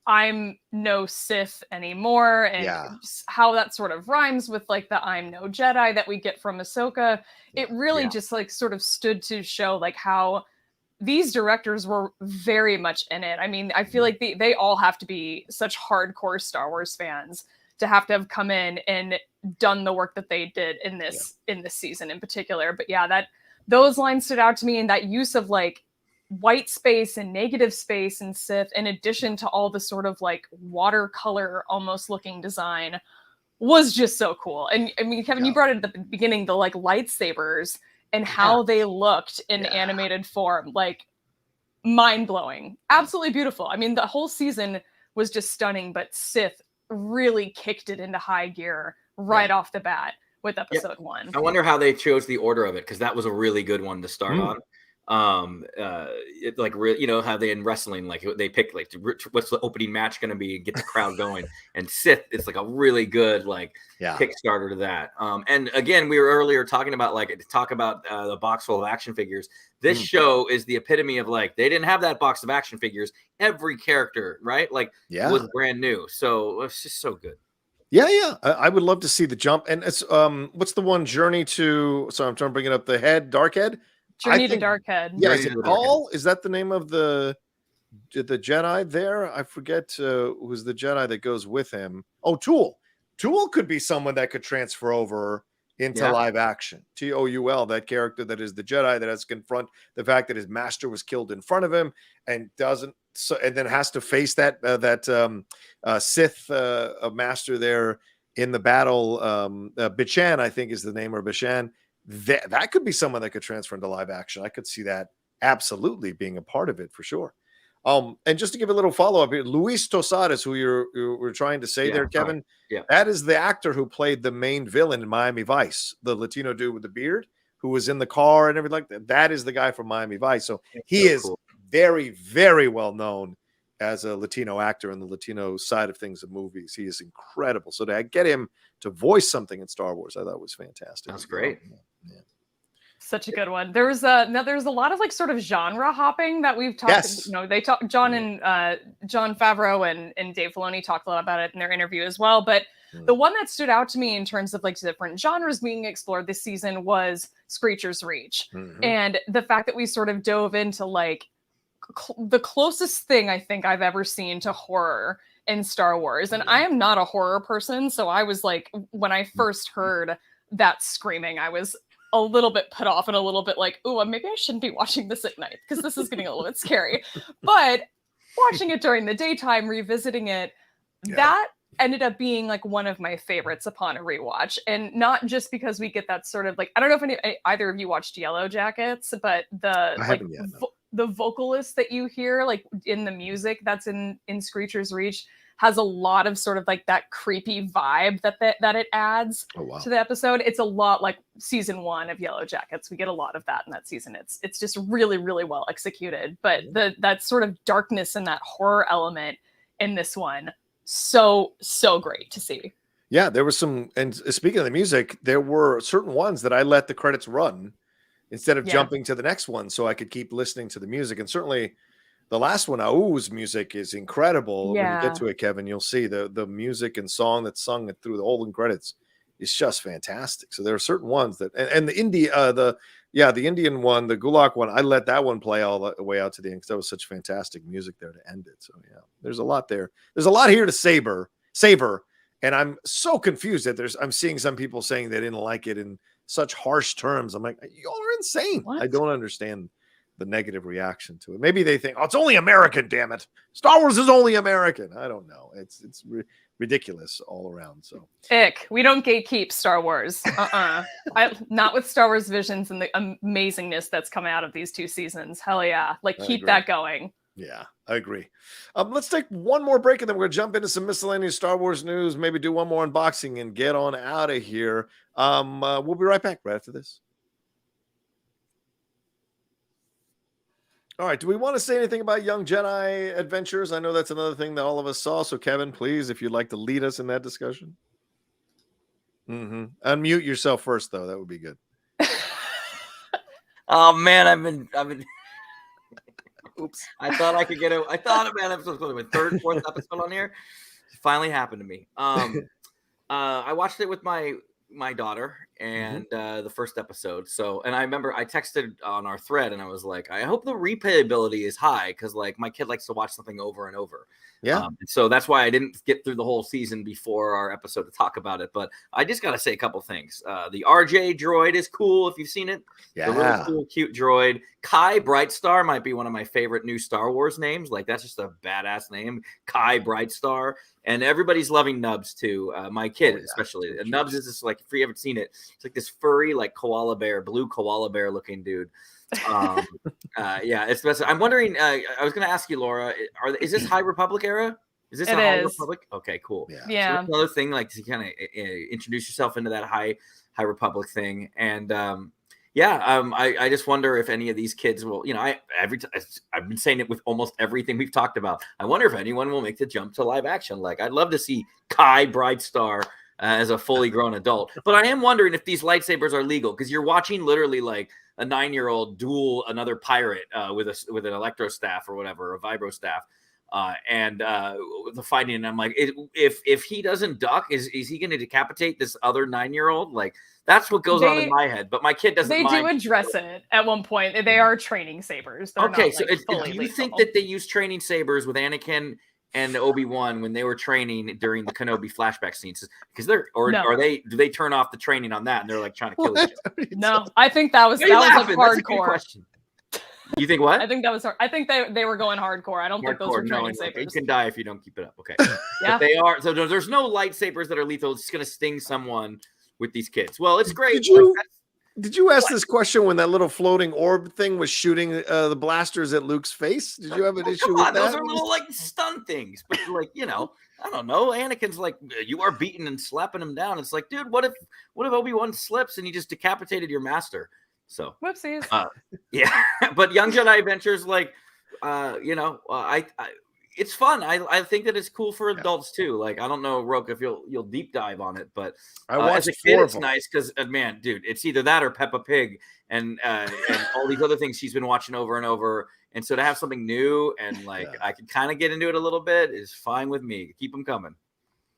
Speaker 2: I'm no Sith anymore, and how that sort of rhymes with like the I'm no Jedi that we get from Ahsoka. It really just like sort of stood to show like how these directors were very much in it. I mean, I feel like they all have to be such hardcore Star Wars fans to have come in and done the work that they did in this season in particular. But yeah, those lines stood out to me, and that use of like white space and negative space in Sith, in addition to all the sort of like watercolor almost looking design, was just so cool. And I mean, Kevin, you brought it at the beginning, the like lightsabers and how they looked in animated form, like mind-blowing, absolutely beautiful. I mean, the whole season was just stunning, but Sith really kicked it into high gear right off the bat with episode 1.
Speaker 3: I wonder how they chose the order of it, because that was a really good one to start on. Like, how they in wrestling, like they pick like what's the opening match going to be and get the crowd going, and Sith is like a really good like kickstarter to that. And again, we were earlier talking about the box full of action figures. This show is the epitome of like, they didn't have that box of action figures. Every character, right? Like was brand new. So it's just so good.
Speaker 1: Yeah. I would love to see the jump. And it's what's the one, Journey to? So I'm trying to bring it up. The head, Dark Head.
Speaker 2: Journey to Darkhead.
Speaker 1: Yeah, is it Paul? Is that the name of the Jedi there? I forget who's the Jedi that goes with him. Oh, Tool. Tool could be someone that could transfer over into live action. Toul, that character that is the Jedi that has to confront the fact that his master was killed in front of him and then has to face that Sith master there in the battle. Bishan, I think, is the name, or Bishan. That could be someone that could transfer into live action. I could see that absolutely being a part of it for sure. And just to give a little follow-up here, Luis Tosar, who you were trying to say there, Kevin.
Speaker 3: Yeah.
Speaker 1: That is the actor who played the main villain in Miami Vice, the Latino dude with the beard who was in the car and everything like that. That is the guy from Miami Vice. So he is very, very well known as a Latino actor in the Latino side of things of movies. He is incredible. So to get him to voice something in Star Wars, I thought was fantastic.
Speaker 3: That's great.
Speaker 1: Yeah.
Speaker 2: Such a good one. There's a lot of like sort of genre hopping that we've talked.
Speaker 1: Yes.
Speaker 2: They talk John Favreau and Dave Filoni talked a lot about it in their interview as well. But the one that stood out to me in terms of like different genres being explored this season was Screecher's Reach, and the fact that we sort of dove into like the closest thing I think I've ever seen to horror in Star Wars. And I am not a horror person, so I was like, when I first heard that screaming, I was a little bit put off and a little bit like, oh, maybe I shouldn't be watching this at night because this is getting a little bit scary. But watching it during the daytime, revisiting it, that ended up being like one of my favorites upon a rewatch. And not just because we get that sort of like, I don't know if either of you watched Yellow Jackets, but the vocalist that you hear like in the music that's in Screecher's Reach has a lot of sort of like that creepy vibe that it adds to the episode. It's a lot like season 1 of Yellow Jackets. We get a lot of that in that season. It's just really, really well executed. But that sort of darkness and that horror element in this one, so great to see.
Speaker 1: Yeah, there was some, and speaking of the music, there were certain ones that I let the credits run instead of jumping to the next one so I could keep listening to the music. And certainly the last one, Au's music is incredible. When you get to it, Kevin, you'll see the music and song that's sung through the whole credits is just fantastic. So there are certain ones that, and the indie, Yeah, the Indian one, the Gulak one, I let that one play all the way out to the end because that was such fantastic music there to end it. So yeah, there's a lot there. There's a lot here to savor. And I'm so confused that I'm seeing some people saying they didn't like it in such harsh terms. I'm like, y'all are insane.
Speaker 2: What?
Speaker 1: I don't understand the negative reaction to it. Maybe they think, oh, it's only American, damn it. Star Wars is only American. I don't know. It's ridiculous all around. So
Speaker 2: we don't gatekeep Star Wars. Not with Star Wars Visions and the amazingness that's coming out of these 2 seasons. Hell yeah. Like, keep that going.
Speaker 1: Yeah, I agree. Let's take one more break and then we're going to jump into some miscellaneous Star Wars news, maybe do one more unboxing and get on out of here. We'll be right back right after this. All right. Do we want to say anything about Young Jedi Adventures? I know that's another thing that all of us saw. So, Kevin, please, if you'd like to lead us in that discussion. Unmute yourself first, though. That would be good.
Speaker 3: Oh man, I've been. Oops! I thought I could get it. I thought, man, I'm supposed to put my 3rd, 4th episode on here. It finally happened to me. I watched it with my daughter and the 1st episode. So, and I remember I texted on our thread and I was like, I hope the replayability is high because like my kid likes to watch something over and over.
Speaker 1: Yeah.
Speaker 3: So that's why I didn't get through the whole season before our episode to talk about it. But I just got to say a couple things. The RJ droid is cool if you've seen it.
Speaker 1: Yeah.
Speaker 3: The really cool, cute droid. Kai Brightstar might be one of my favorite new Star Wars names. Like, that's just a badass name. Kai Brightstar. And everybody's loving Nubs too. My kid, especially. And Nubs is this, like, if you haven't seen it, it's like this furry, like koala bear, blue koala bear looking dude. Yeah, it's best. I'm wondering, I was going to ask you, Laura, is this High Republic era? Is this High Republic? Okay, cool.
Speaker 2: Yeah.
Speaker 3: So another thing, like, to kind of introduce yourself into that High Republic thing. And I just wonder if any of these kids will, I've been saying it with almost everything we've talked about. I wonder if anyone will make the jump to live action. Like, I'd love to see Kai Brightstar as a fully grown adult. But I am wondering if these lightsabers are legal because you're watching literally like a 9-year-old duel another pirate with an electro staff or whatever, a vibro staff. And the fighting, and I'm like, if he doesn't duck, is he going to decapitate this other 9-year-old? Like, that's what goes on in my head. But my kid doesn't.
Speaker 2: They
Speaker 3: mind.
Speaker 2: do address it at one point. They are training sabers. They're
Speaker 3: okay,
Speaker 2: not,
Speaker 3: so
Speaker 2: fully
Speaker 3: do you
Speaker 2: lethal.
Speaker 3: think that they use training sabers with Anakin and Obi-Wan when they were training during the Kenobi flashback scenes? Because do they turn off the training on that and they're like trying to kill each other?
Speaker 2: No, I think that was like hardcore.
Speaker 3: You think what?
Speaker 2: I think that was hard. I think they were going hardcore. I don't think those were training sabers.
Speaker 3: You can die if you don't keep it up. Okay.
Speaker 2: Yeah.
Speaker 3: But they are. So there's no lightsabers that are lethal. It's just going to sting someone with these kids. Well, it's great.
Speaker 1: Did you ask this question when that little floating orb thing was shooting the blasters at Luke's face? Did you have an issue with that?
Speaker 3: Those are little like stun things. But like, I don't know. Anakin's like, you are beating and slapping him down. It's like, dude, what if Obi-Wan slips and you just decapitated your master? So
Speaker 2: whoopsies.
Speaker 3: Yeah, but Young Jedi Adventures, like, it's fun. I think that it's cool for adults too. Like, I don't know, Rocha, if you'll deep dive on it, but as a kid, it's nice because man, dude, it's either that or Peppa Pig and all these other things she's been watching over and over. And so to have something new and like I could kind of get into it a little bit is fine with me. Keep them coming.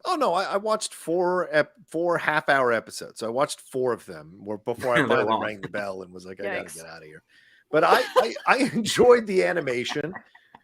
Speaker 1: Oh no, I watched four half-hour episodes. So I watched 4 of them before I finally rang the bell and was like, I gotta get out of here. But I enjoyed the animation.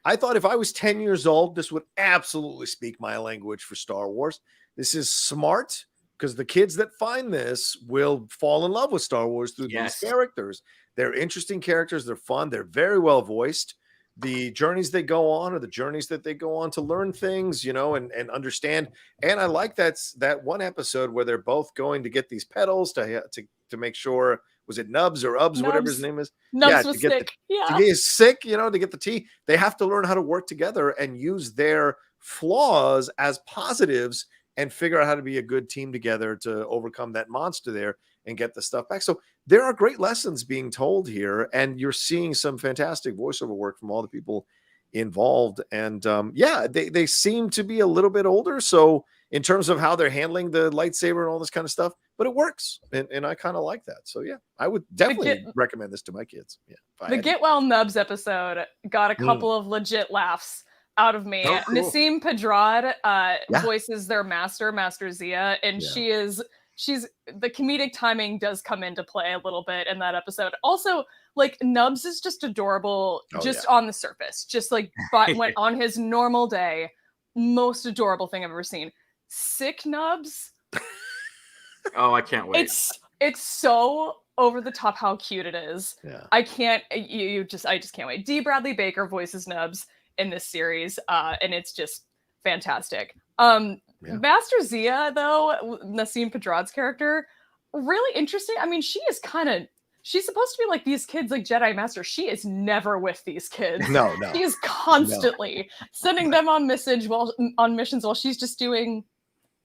Speaker 1: I thought if I was 10 years old, this would absolutely speak my language for Star Wars. This is smart because the kids that find this will fall in love with Star Wars through these characters. They're interesting characters. They're fun. They're very well voiced. The journeys they go on are the journeys that they go on to learn things, and understand. And I like that one episode where they're both going to get these pedals to make sure, was it Nubs or Ubs, whatever his name is?
Speaker 2: Nubs was sick.
Speaker 1: To get sick, to get the tea. They have to learn how to work together and use their flaws as positives and figure out how to be a good team together to overcome that monster there and get the stuff back. So there are great lessons being told here, and you're seeing some fantastic voiceover work from all the people involved. And they seem to be a little bit older. So in terms of how they're handling the lightsaber and all this kind of stuff, but it works. And I kind of like that. So yeah, I would definitely recommend this to my kids. Yeah.
Speaker 2: The Get Well Nubs episode got a couple of legit laughs out of me.
Speaker 1: Oh, cool.
Speaker 2: Nassim Pedrad voices their Master Zia, and she is the comedic timing does come into play a little bit in that episode. Also, like, Nubs is just adorable on the surface. Just like, but went on his normal day, most adorable thing I've ever seen. Sick Nubs.
Speaker 3: Oh, I can't wait.
Speaker 2: It's so over the top how cute it is.
Speaker 1: Yeah.
Speaker 2: I just can't wait. D. Bradley Baker voices Nubs in this series, and it's just fantastic. Master Zia, though, Nassim Pedrad's character, really interesting. I mean, she's supposed to be like these kids, like Jedi Master. She is never with these kids.
Speaker 1: No.
Speaker 2: She is constantly sending them on missions while she's just doing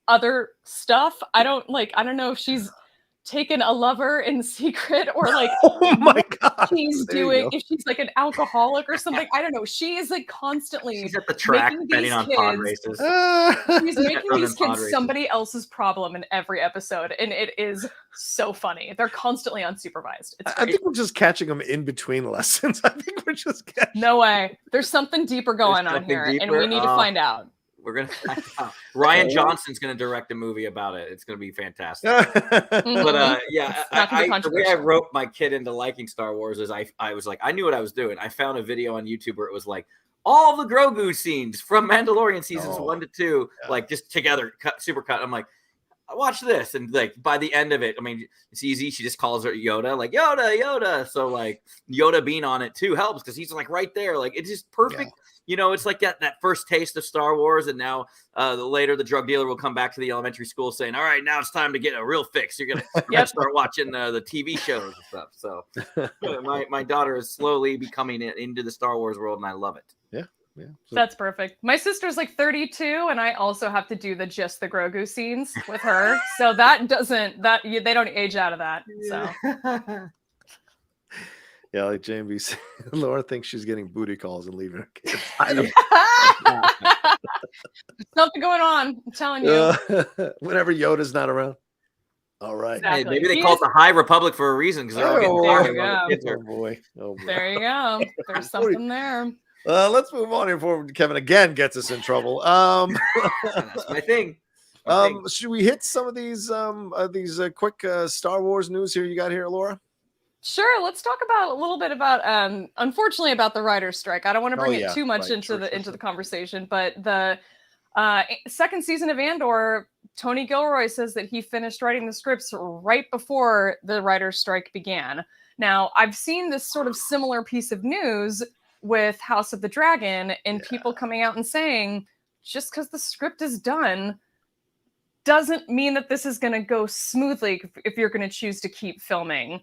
Speaker 2: other stuff. I don't know if she's taken a lover in secret or like
Speaker 1: oh my god
Speaker 2: if she's like an alcoholic or something. I don't know. She is like constantly
Speaker 3: she's at the track betting on pod races.
Speaker 2: She's making these kids somebody else's problem in every episode, and it is so funny. They're constantly unsupervised.
Speaker 1: I think we're just catching them in between lessons. I think we're just catching...
Speaker 2: No way. There's something deeper going on here, and we need to find out.
Speaker 3: We're gonna find out. Ryan Johnson's gonna direct a movie about it. It's gonna be fantastic. But the way I wrote my kid into liking Star Wars is I was like, I knew what I was doing. I found a video on YouTube where it was like all the Grogu scenes from Mandalorian seasons 1 to 2, like just together, super cut. I'm like, watch this, and like by the end of it, I mean, it's easy. She just calls her Yoda, like Yoda. So like Yoda being on it too helps because he's like right there. Like it's just perfect. Yeah. You know, it's like that first taste of Star Wars, and now later the drug dealer will come back to the elementary school saying, "All right, now it's time to get a real fix. You're gonna start watching the TV shows and stuff." So my daughter is slowly becoming into the Star Wars world, and I love it.
Speaker 1: Yeah. So
Speaker 2: that's perfect. My sister's like 32, and I also have to do the Grogu scenes with her. So they don't age out of that. So.
Speaker 1: Yeah, like JMB said, Laura thinks she's getting booty calls and leaving her kids. I don't
Speaker 2: There's something going on. I'm telling you.
Speaker 1: Whenever Yoda's not around. All right.
Speaker 2: Exactly.
Speaker 3: Hey, maybe they call it the High Republic for a reason because they're all getting
Speaker 2: kids.
Speaker 1: Oh boy.
Speaker 2: There you go. There's something there.
Speaker 1: Let's move on here before Kevin again gets us in trouble.
Speaker 3: That's my thing.
Speaker 1: Should we hit some of these quick Star Wars news here you got here, Laura?
Speaker 2: Sure. Let's talk a little bit about unfortunately about the writer's strike. I don't want to bring it too much into the conversation, but the second season of Andor, Tony Gilroy says that he finished writing the scripts right before the writer's strike began. Now, I've seen this sort of similar piece of news with House of the Dragon and people coming out and saying, just because the script is done doesn't mean that this is going to go smoothly if you're going to choose to keep filming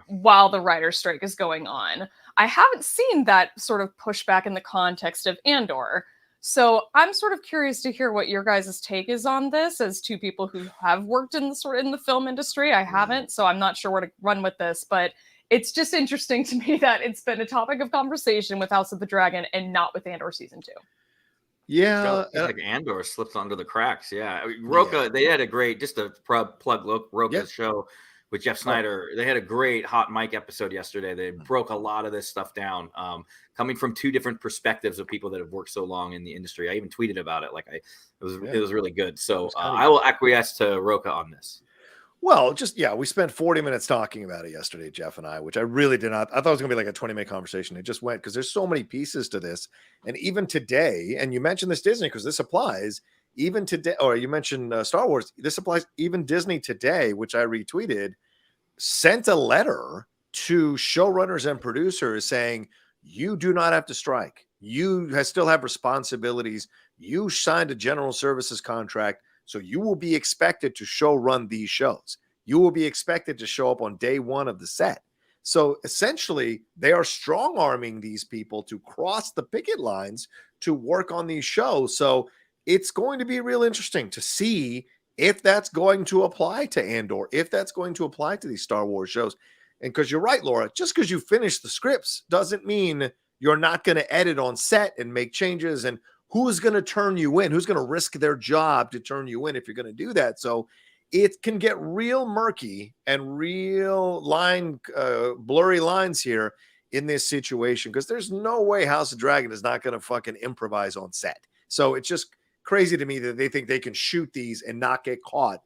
Speaker 2: while the writer's strike is going on. I haven't seen that sort of pushback in the context of Andor. So I'm sort of curious to hear what your guys' take is on this as two people who have worked in the film industry. I haven't, so I'm not sure where to run with this, but it's just interesting to me that it's been a topic of conversation with House of the Dragon and not with Andor season 2.
Speaker 1: Yeah,
Speaker 3: like Andor slipped under the cracks. Yeah, I mean, Rocha, they had a great, just to plug Rocha's show with Jeff Snyder. They had a great hot mic episode yesterday. They broke a lot of this stuff down, coming from two different perspectives of people that have worked so long in the industry. I even tweeted about it. It was really good. So I will acquiesce to Rocha on this.
Speaker 1: Well, we spent 40 minutes talking about it yesterday, Jeff and I, which I really did not. I thought it was going to be like a 20-minute conversation. It just went because there's so many pieces to this. And even today, and you mentioned this Disney because this applies even today, or you mentioned Star Wars. This applies even Disney today, which I retweeted, sent a letter to showrunners and producers saying, you do not have to strike. You still have responsibilities. You signed a general services contract. So you will be expected to show run these shows. You will be expected to show up on day one of the set. So essentially, they are strong arming these people to cross the picket lines to work on these shows. So it's going to be real interesting to see if that's going to apply to Andor, if that's going to apply to these Star Wars shows. And because you're right, Laura, just because you finish the scripts doesn't mean you're not going to edit on set and make changes. And who's going to turn you in? Who's going to risk their job to turn you in if you're going to do that? So it can get real murky and real blurry lines here in this situation because there's no way House of Dragon is not going to fucking improvise on set. So it's just crazy to me that they think they can shoot these and not get caught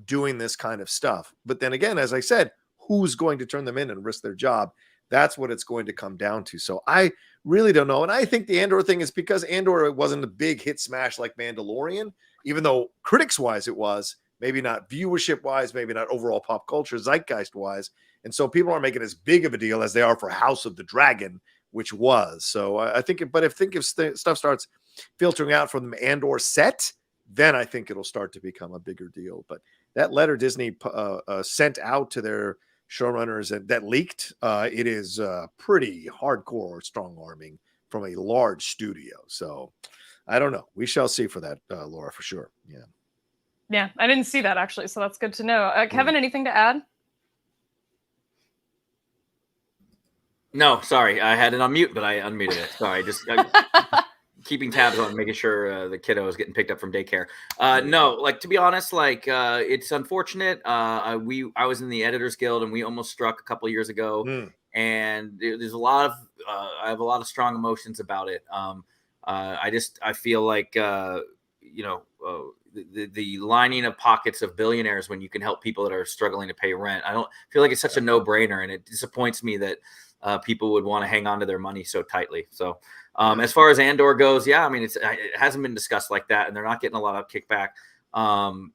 Speaker 1: doing this kind of stuff. But then again, as I said, who's going to turn them in and risk their job? That's what it's going to come down to. So I really don't know. And I think the Andor thing is because Andor wasn't a big hit smash like Mandalorian, even though critics wise it was, maybe not viewership wise, maybe not overall pop culture zeitgeist wise. And so people aren't making as big of a deal as they are for House of the Dragon, which was. So I think, if stuff starts filtering out from the Andor set, then I think it'll start to become a bigger deal. But that letter Disney sent out to their showrunners that leaked, it is pretty hardcore strong arming from a large studio. So I don't know. We shall see for that, Laura, for sure.
Speaker 2: Yeah, I didn't see that actually, so that's good to know. Kevin, anything to add?
Speaker 3: No, sorry, I had it on mute, but I unmuted it. Sorry, just keeping tabs on making sure the kiddo is getting picked up from daycare. No, like, to be honest, like, it's unfortunate. I was in the Editors Guild, and we almost struck a couple of years ago, and there's a lot of I have a lot of strong emotions about it. I feel like the lining of pockets of billionaires when you can help people that are struggling to pay rent. I don't feel like it's such a no-brainer, and it disappoints me that people would want to hang on to their money so tightly. So as far as Andor goes, yeah, I mean, it hasn't been discussed like that, and they're not getting a lot of kickback. And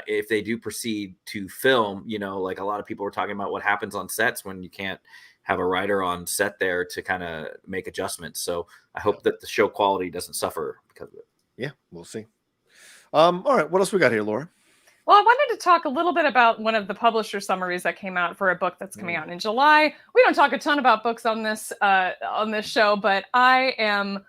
Speaker 3: if they do proceed to film, like a lot of people were talking about what happens on sets when you can't have a writer on set there to kind of make adjustments. So I hope that the show quality doesn't suffer because of it.
Speaker 1: Yeah, we'll see. All right, what else we got here, Laura?
Speaker 2: Well, I wanted to talk a little bit about one of the publisher summaries that came out for a book that's coming out in July. We don't talk a ton about books on this show, but I am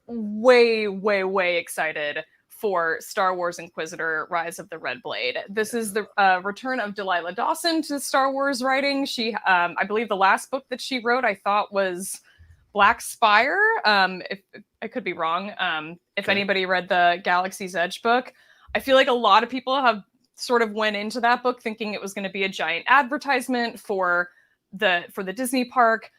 Speaker 2: way, way, way excited for Star Wars Inquisitor: Rise of the Red Blade. This is the return of Delilah Dawson to Star Wars writing. She, I believe, the last book that she wrote, I thought, was Black Spire. If I could be wrong. If anybody read the Galaxy's Edge book, I feel like a lot of people have sort of went into that book thinking it was going to be a giant advertisement for the Disney park.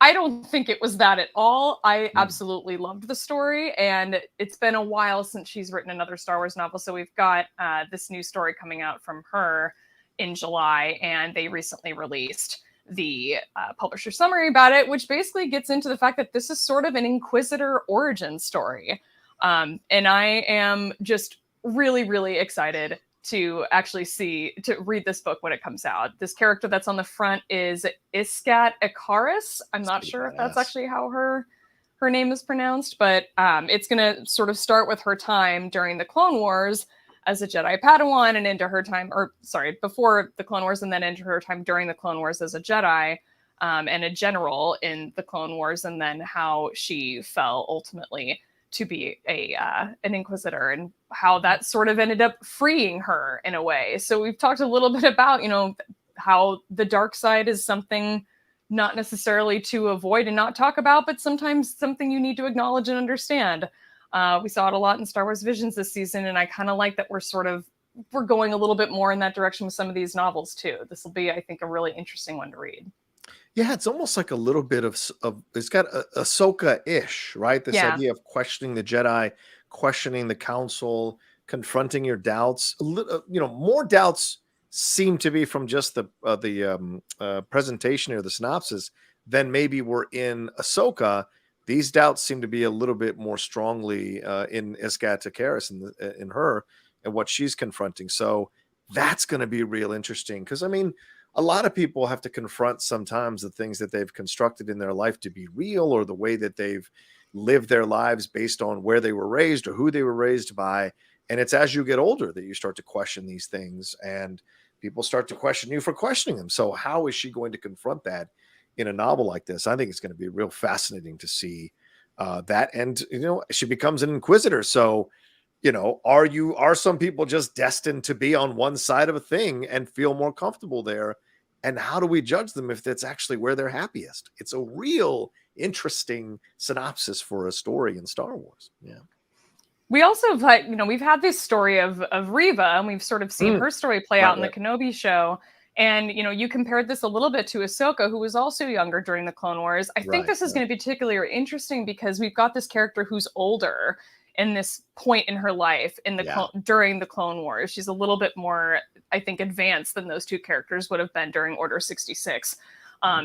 Speaker 2: I don't think it was that at all. I absolutely loved the story, and it's been a while since she's written another Star Wars novel. So we've got this new story coming out from her in July, and they recently released the publisher summary about it, which basically gets into the fact that this is sort of an Inquisitor origin story. And I am just really, really excited to actually read this book when it comes out. This character that's on the front is Iskat Ikaris. I'm not sure if that's actually how her name is pronounced, but it's going to sort of start with her time during the Clone Wars as a Jedi Padawan, and into her time, before the Clone Wars, and then into her time during the Clone Wars as a Jedi and a general in the Clone Wars, and then how she fell ultimately to be an Inquisitor, and how that sort of ended up freeing her in a way. So we've talked a little bit about, how the dark side is something not necessarily to avoid and not talk about, but sometimes something you need to acknowledge and understand. We saw it a lot in Star Wars Visions this season, and I kind of like that we're going a little bit more in that direction with some of these novels too. This will be, I think, a really interesting one to read.
Speaker 1: Yeah, it's almost like a little bit of it's got Ahsoka-ish, right? This idea of questioning the Jedi, questioning the Council, confronting your doubts. More doubts seem to be from just the presentation or the synopsis than maybe were in Ahsoka. These doubts seem to be a little bit more strongly in Iskat Ikaris, in her, and what she's confronting. So that's going to be real interesting, because I mean, a lot of people have to confront sometimes the things that they've constructed in their life to be real, or the way that they've lived their lives based on where they were raised or who they were raised by. And it's as you get older that you start to question these things, and people start to question you for questioning them. So how is she going to confront that in a novel like this? I think it's going to be real fascinating to see that. And, she becomes an Inquisitor. So, are some people just destined to be on one side of a thing and feel more comfortable there? And how do we judge them if that's actually where they're happiest? It's a real interesting synopsis for a story in Star Wars. Yeah.
Speaker 2: We also have, we've had this story of Reva, and we've sort of seen her story play out in the Kenobi show. And, you compared this a little bit to Ahsoka, who was also younger during the Clone Wars. I think this is going to be particularly interesting because we've got this character who's older in this point in her life in the during the Clone Wars. She's a little bit more, I think, advanced than those two characters would have been during Order 66.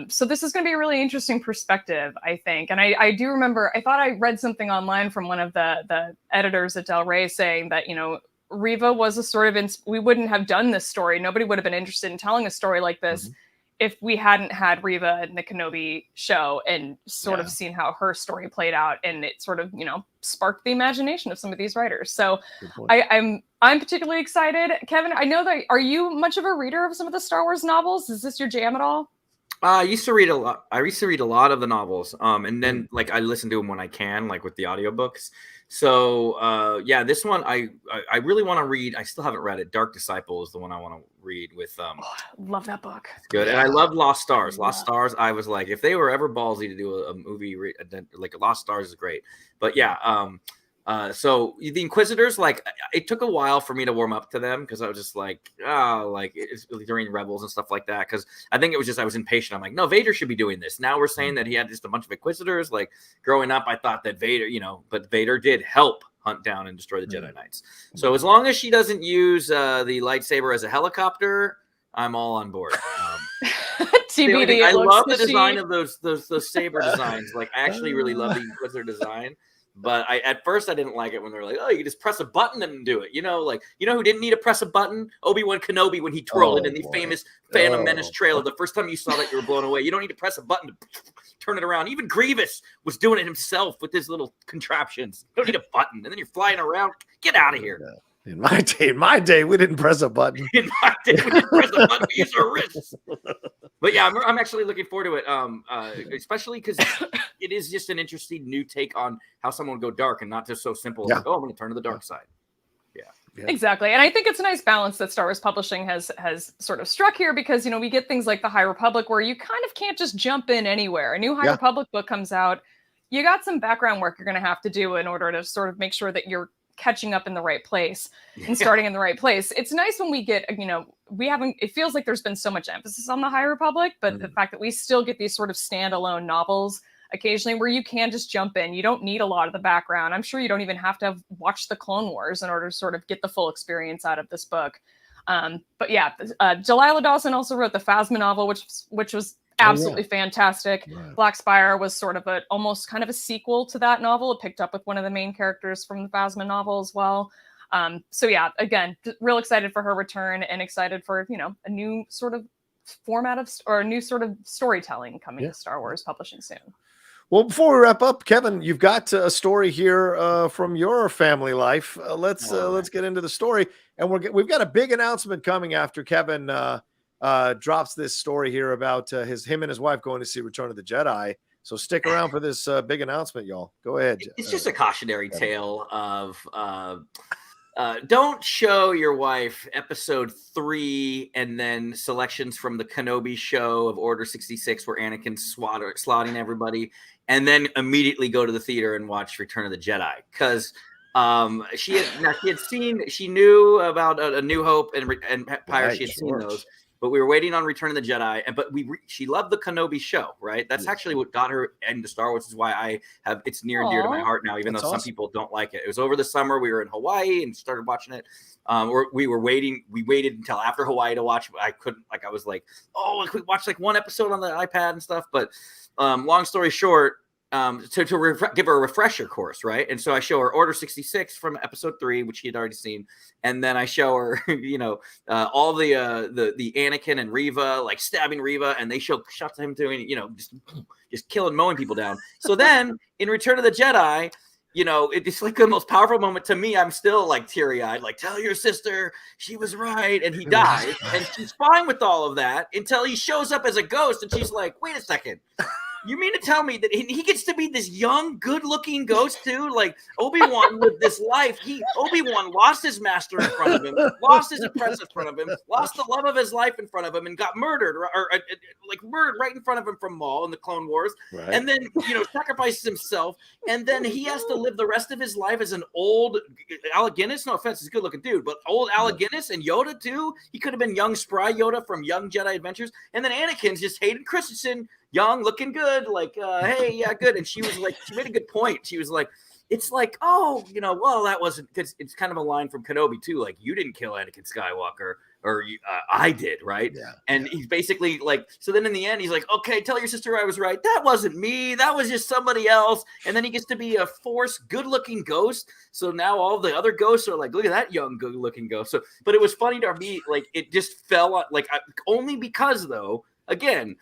Speaker 2: So this is going to be a really interesting perspective, I think. And I do remember, I thought I read something online from one of the editors at Del Rey saying that, you know, Reva was a sort of, we wouldn't have done this story. Nobody would have been interested in telling a story like this if we hadn't had Reva in the Kenobi show and sort of seen how her story played out, and it sort of, you know, sparked the imagination of some of these writers. So I'm particularly excited. Kevin, I know that, are you much of a reader of some of the Star Wars novels? Is this your jam at all?
Speaker 3: I used to read a lot. I used to read a lot of the novels. And then like I listen to them when I can, like with the audiobooks. So yeah, this one I really want to read. I still haven't read it. Dark Disciple is the one I want to read with
Speaker 2: love that book.
Speaker 3: Good. And I love Lost Stars. Lost Stars, I was like, if they were ever ballsy to do a movie like Lost Stars is great. But yeah, so the Inquisitors, like it took a while for me to warm up to them because I was just like, like it's during Rebels and stuff like that. Because I think it was just I was impatient. I'm like, no, Vader should be doing this. Now we're saying that he had just a bunch of Inquisitors. Like growing up, I thought that Vader, you know, but Vader did help hunt down and destroy the Jedi Knights. So as long as she doesn't use the lightsaber as a helicopter, I'm all on board.
Speaker 2: TBD.
Speaker 3: I love the design of those saber designs. Like I actually really love the Inquisitor design. But at first I didn't like it when they were like, oh, you can just press a button and do it. You know, like, you know who didn't need to press a button? Obi-Wan Kenobi when he twirled it in the famous Phantom Menace trailer. The first time you saw that, you were blown away. You don't need to press a button to turn it around. Even Grievous was doing it himself with his little contraptions. You don't need a button. And then you're flying around. Get out of here.
Speaker 1: In my day, we didn't press a button.
Speaker 3: In my day, we didn't press a button. We used our wrists. But yeah, I'm actually looking forward to it, especially because it is just an interesting new take on how someone would go dark and not just so simple like, oh, I'm going to turn to the dark side. Yeah.
Speaker 2: Exactly. And I think it's a nice balance that Star Wars Publishing has sort of struck here because, you know, we get things like the High Republic where you kind of can't just jump in anywhere. A new High Republic book comes out. You got some background work you're going to have to do in order to sort of make sure that you're catching up in the right place and starting in the right place. It's nice when we get, you know, it feels like there's been so much emphasis on the High Republic, but the fact that we still get these sort of standalone novels occasionally where you can just jump in. You don't need a lot of the background. I'm sure you don't even have to have watched the Clone Wars in order to sort of get the full experience out of this book. But yeah, Delilah Dawson also wrote the Phasma novel, which was absolutely fantastic. Right. Black Spire was sort of almost kind of a sequel to that novel. It picked up with one of the main characters from the Phasma novel as well. So yeah, again, real excited for her return and excited for, you know, a new sort of format or a new sort of storytelling coming to Star Wars Publishing soon.
Speaker 1: Well, before we wrap up, Kevin, you've got a story here from your family life. Let's get into the story, and we've got a big announcement coming after Kevin drops this story here about him and his wife going to see Return of the Jedi. So stick around for this big announcement, y'all. Go ahead.
Speaker 3: It's just a cautionary tale of don't show your wife episode 3 and then selections from the Kenobi show of Order 66 where Anakin's slaughtering everybody, and then immediately go to the theater and watch Return of the Jedi, because she knew about A New Hope and Empire. Right, she had seen those. But we were waiting on Return of the Jedi, but she loved the Kenobi show, right? That's actually what got her into Star Wars. Is why it's near and dear to my heart now, even though some people don't like it. It was over the summer. We were in Hawaii and started watching it. We waited until after Hawaii to watch. I couldn't, like, I was like, oh, we watched like one episode on the iPad and stuff. But long story short, to give her a refresher course, right? And so I show her Order 66 from episode 3, which she had already seen, and then I show her, you know, all the Anakin and Reva, like stabbing Reva, and they show shots of him doing, you know, just killing, mowing people down. So then in Return of the Jedi, you know, it's like the most powerful moment to me. I'm still like teary-eyed, like, tell your sister she was right, and he dies, and she's fine with all of that until he shows up as a ghost, and she's like, wait a second. You mean to tell me that he gets to be this young, good-looking ghost too? Like Obi-Wan lived this life. Obi-Wan lost his master in front of him, lost his apprentice in front of him, lost the love of his life in front of him, and got murdered, or murdered right in front of him from Maul in the Clone Wars. Right. And then, you know, sacrifices himself, and then he has to live the rest of his life as an old Alec Guinness. No offense, he's a good-looking dude, but old Alec Guinness and Yoda too. He could have been young, spry Yoda from Young Jedi Adventures, and then Anakin's just Hayden Christensen. Young, looking good, like, hey, yeah, good. And she was like, she made a good point. She was like, it's like, oh, well, that wasn't. It's kind of a line from Kenobi too, like you didn't kill Anakin Skywalker, or I did, right?
Speaker 1: Yeah.
Speaker 3: And he's basically like, so then in the end, he's like, okay, tell your sister I was right. That wasn't me. That was just somebody else. And then he gets to be a Force good-looking ghost. So now all the other ghosts are like, look at that young good-looking ghost. So, but it was funny to me, like it just fell like only because though, again,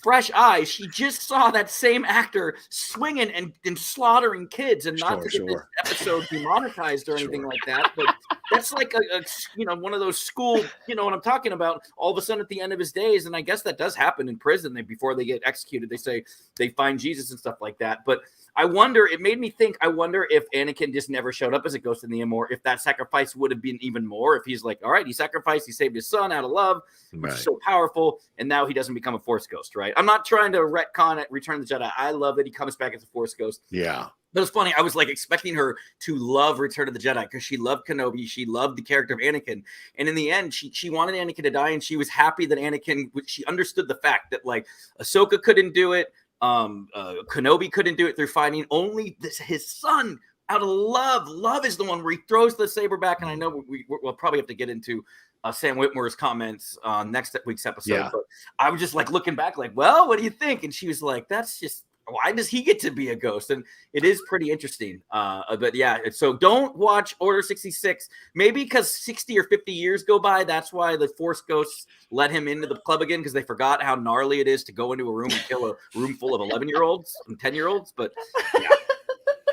Speaker 3: fresh eyes, she just saw that same actor swinging and slaughtering kids, and not to get this episode demonetized or anything like that, but that's like a one of those school, what I'm talking about, all of a sudden at the end of his days, and I guess that does happen in prison. Before they get executed, they say they find Jesus and stuff like that. But it made me think, I wonder if Anakin just never showed up as a ghost in the end, or if that sacrifice would have been even more, if he's like, all right, he sacrificed, he saved his son out of love, which is so powerful, and now he doesn't become a Force ghost, right? I'm not trying to retcon it, Return of the Jedi. I love that he comes back as a Force ghost.
Speaker 1: Yeah.
Speaker 3: But it's funny, I was like expecting her to love Return of the Jedi because she loved Kenobi, she loved the character of Anakin, and in the end, she wanted Anakin to die, and she was happy that she understood the fact that like Ahsoka couldn't do it, Kenobi couldn't do it through fighting. Only his son, out of love is the one where he throws the saber back. And I know we'll probably have to get into Sam Whitmore's comments on next week's episode, but I was just like looking back like, well, what do you think? And she was like, that's just, why does he get to be a ghost? And it is pretty interesting. But yeah, so don't watch Order 66. Maybe because 60 or 50 years go by. That's why the Force ghosts let him into the club again, because they forgot how gnarly it is to go into a room and kill a room full of 11-year-olds and 10-year-olds. But yeah,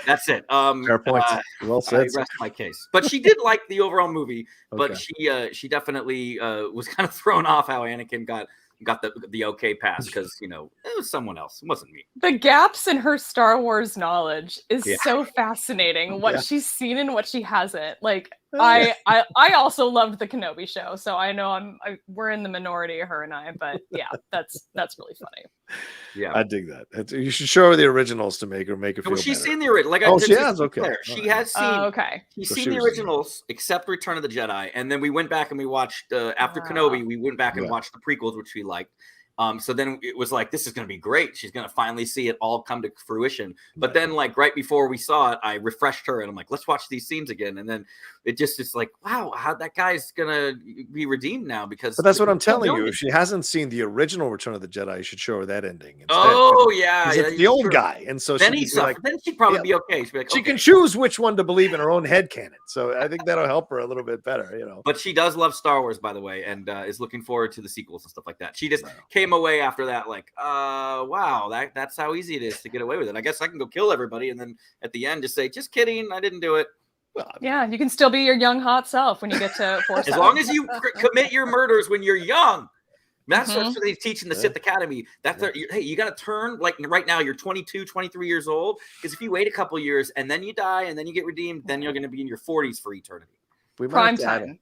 Speaker 3: that's it.
Speaker 1: Fair point. Well said.
Speaker 3: I rest my case. But she did like the overall movie. But she definitely was kind of thrown off how Anakin got the okay pass, because it was someone else, it wasn't me.
Speaker 2: The gaps in her Star Wars knowledge is so fascinating, what she's seen and what she hasn't. Like I also loved the Kenobi show, so I know we're in the minority, her and I, but yeah, that's really funny.
Speaker 1: Yeah, I dig that. You should show her the originals to make her feel better.
Speaker 3: She's seen the original.
Speaker 1: She has. Okay,
Speaker 3: she has seen. She's seen the originals, except Return of the Jedi, and then we went back and we watched after Kenobi. We went back and watched the prequels, which we liked. So then it was like, this is going to be great. She's going to finally see it all come to fruition. But then, like right before we saw it, I refreshed her and I'm like, let's watch these scenes again. And then it's like, wow, how that guy's going to be redeemed now? But
Speaker 1: that's what I'm telling you. If she hasn't seen the original Return of the Jedi, you should show her that ending instead. It's the old guy, and so
Speaker 3: then then she'd probably be okay. She'd be like,
Speaker 1: she can choose which one to believe in her own head canon. So I think that'll help her a little bit better.
Speaker 3: But she does love Star Wars, by the way, and is looking forward to the sequels and stuff like that. She just came away after that like, wow, that's how easy it is to get away with it. I guess I can go kill everybody, and then at the end just say, just kidding, I didn't do it.
Speaker 2: Well, yeah, you can still be your young hot self when you get to Force.
Speaker 3: As long as you commit your murders when you're young. That's what they teach in the Sith Academy. That's hey, you got to turn, like right now you're 22, 23 years old, because if you wait a couple years and then you die and then you get redeemed, then you're going to be in your 40s for eternity.
Speaker 2: Prime time.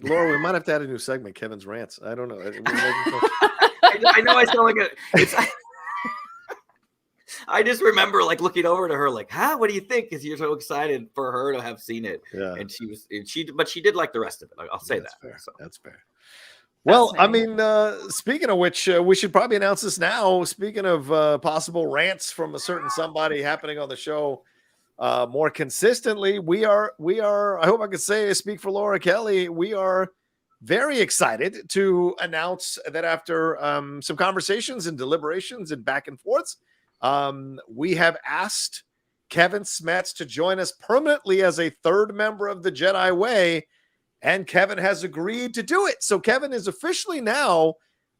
Speaker 1: Laura, we might have to add a new segment, Kevin's Rants. I don't know.
Speaker 3: I know I sound like I just remember like looking over to her like, what do you think? Because you're so excited for her to have seen it. Yeah. And but she did like the rest of it. I'll say that.
Speaker 1: Fair. So. That's fair. Well, I mean, speaking of which, we should probably announce this now. Speaking of possible rants from a certain somebody happening on the show more consistently, we are, I hope I could speak for Laura Kelly. We are very excited to announce that after some conversations and deliberations and back and forths, we have asked Kevin Smets to join us permanently as a third member of the Jedi Way, and Kevin has agreed to do it. So Kevin is officially now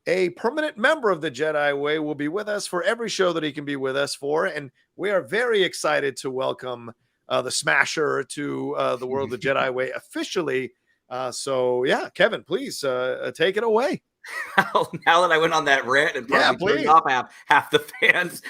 Speaker 1: a permanent member of the Jedi Way, will be with us for every show that he can be with us for, and we are very excited to welcome the Smasher to the world of the Jedi Way officially. So yeah, Kevin, please take it away.
Speaker 3: Now that I went on that rant and probably turned off half the fans.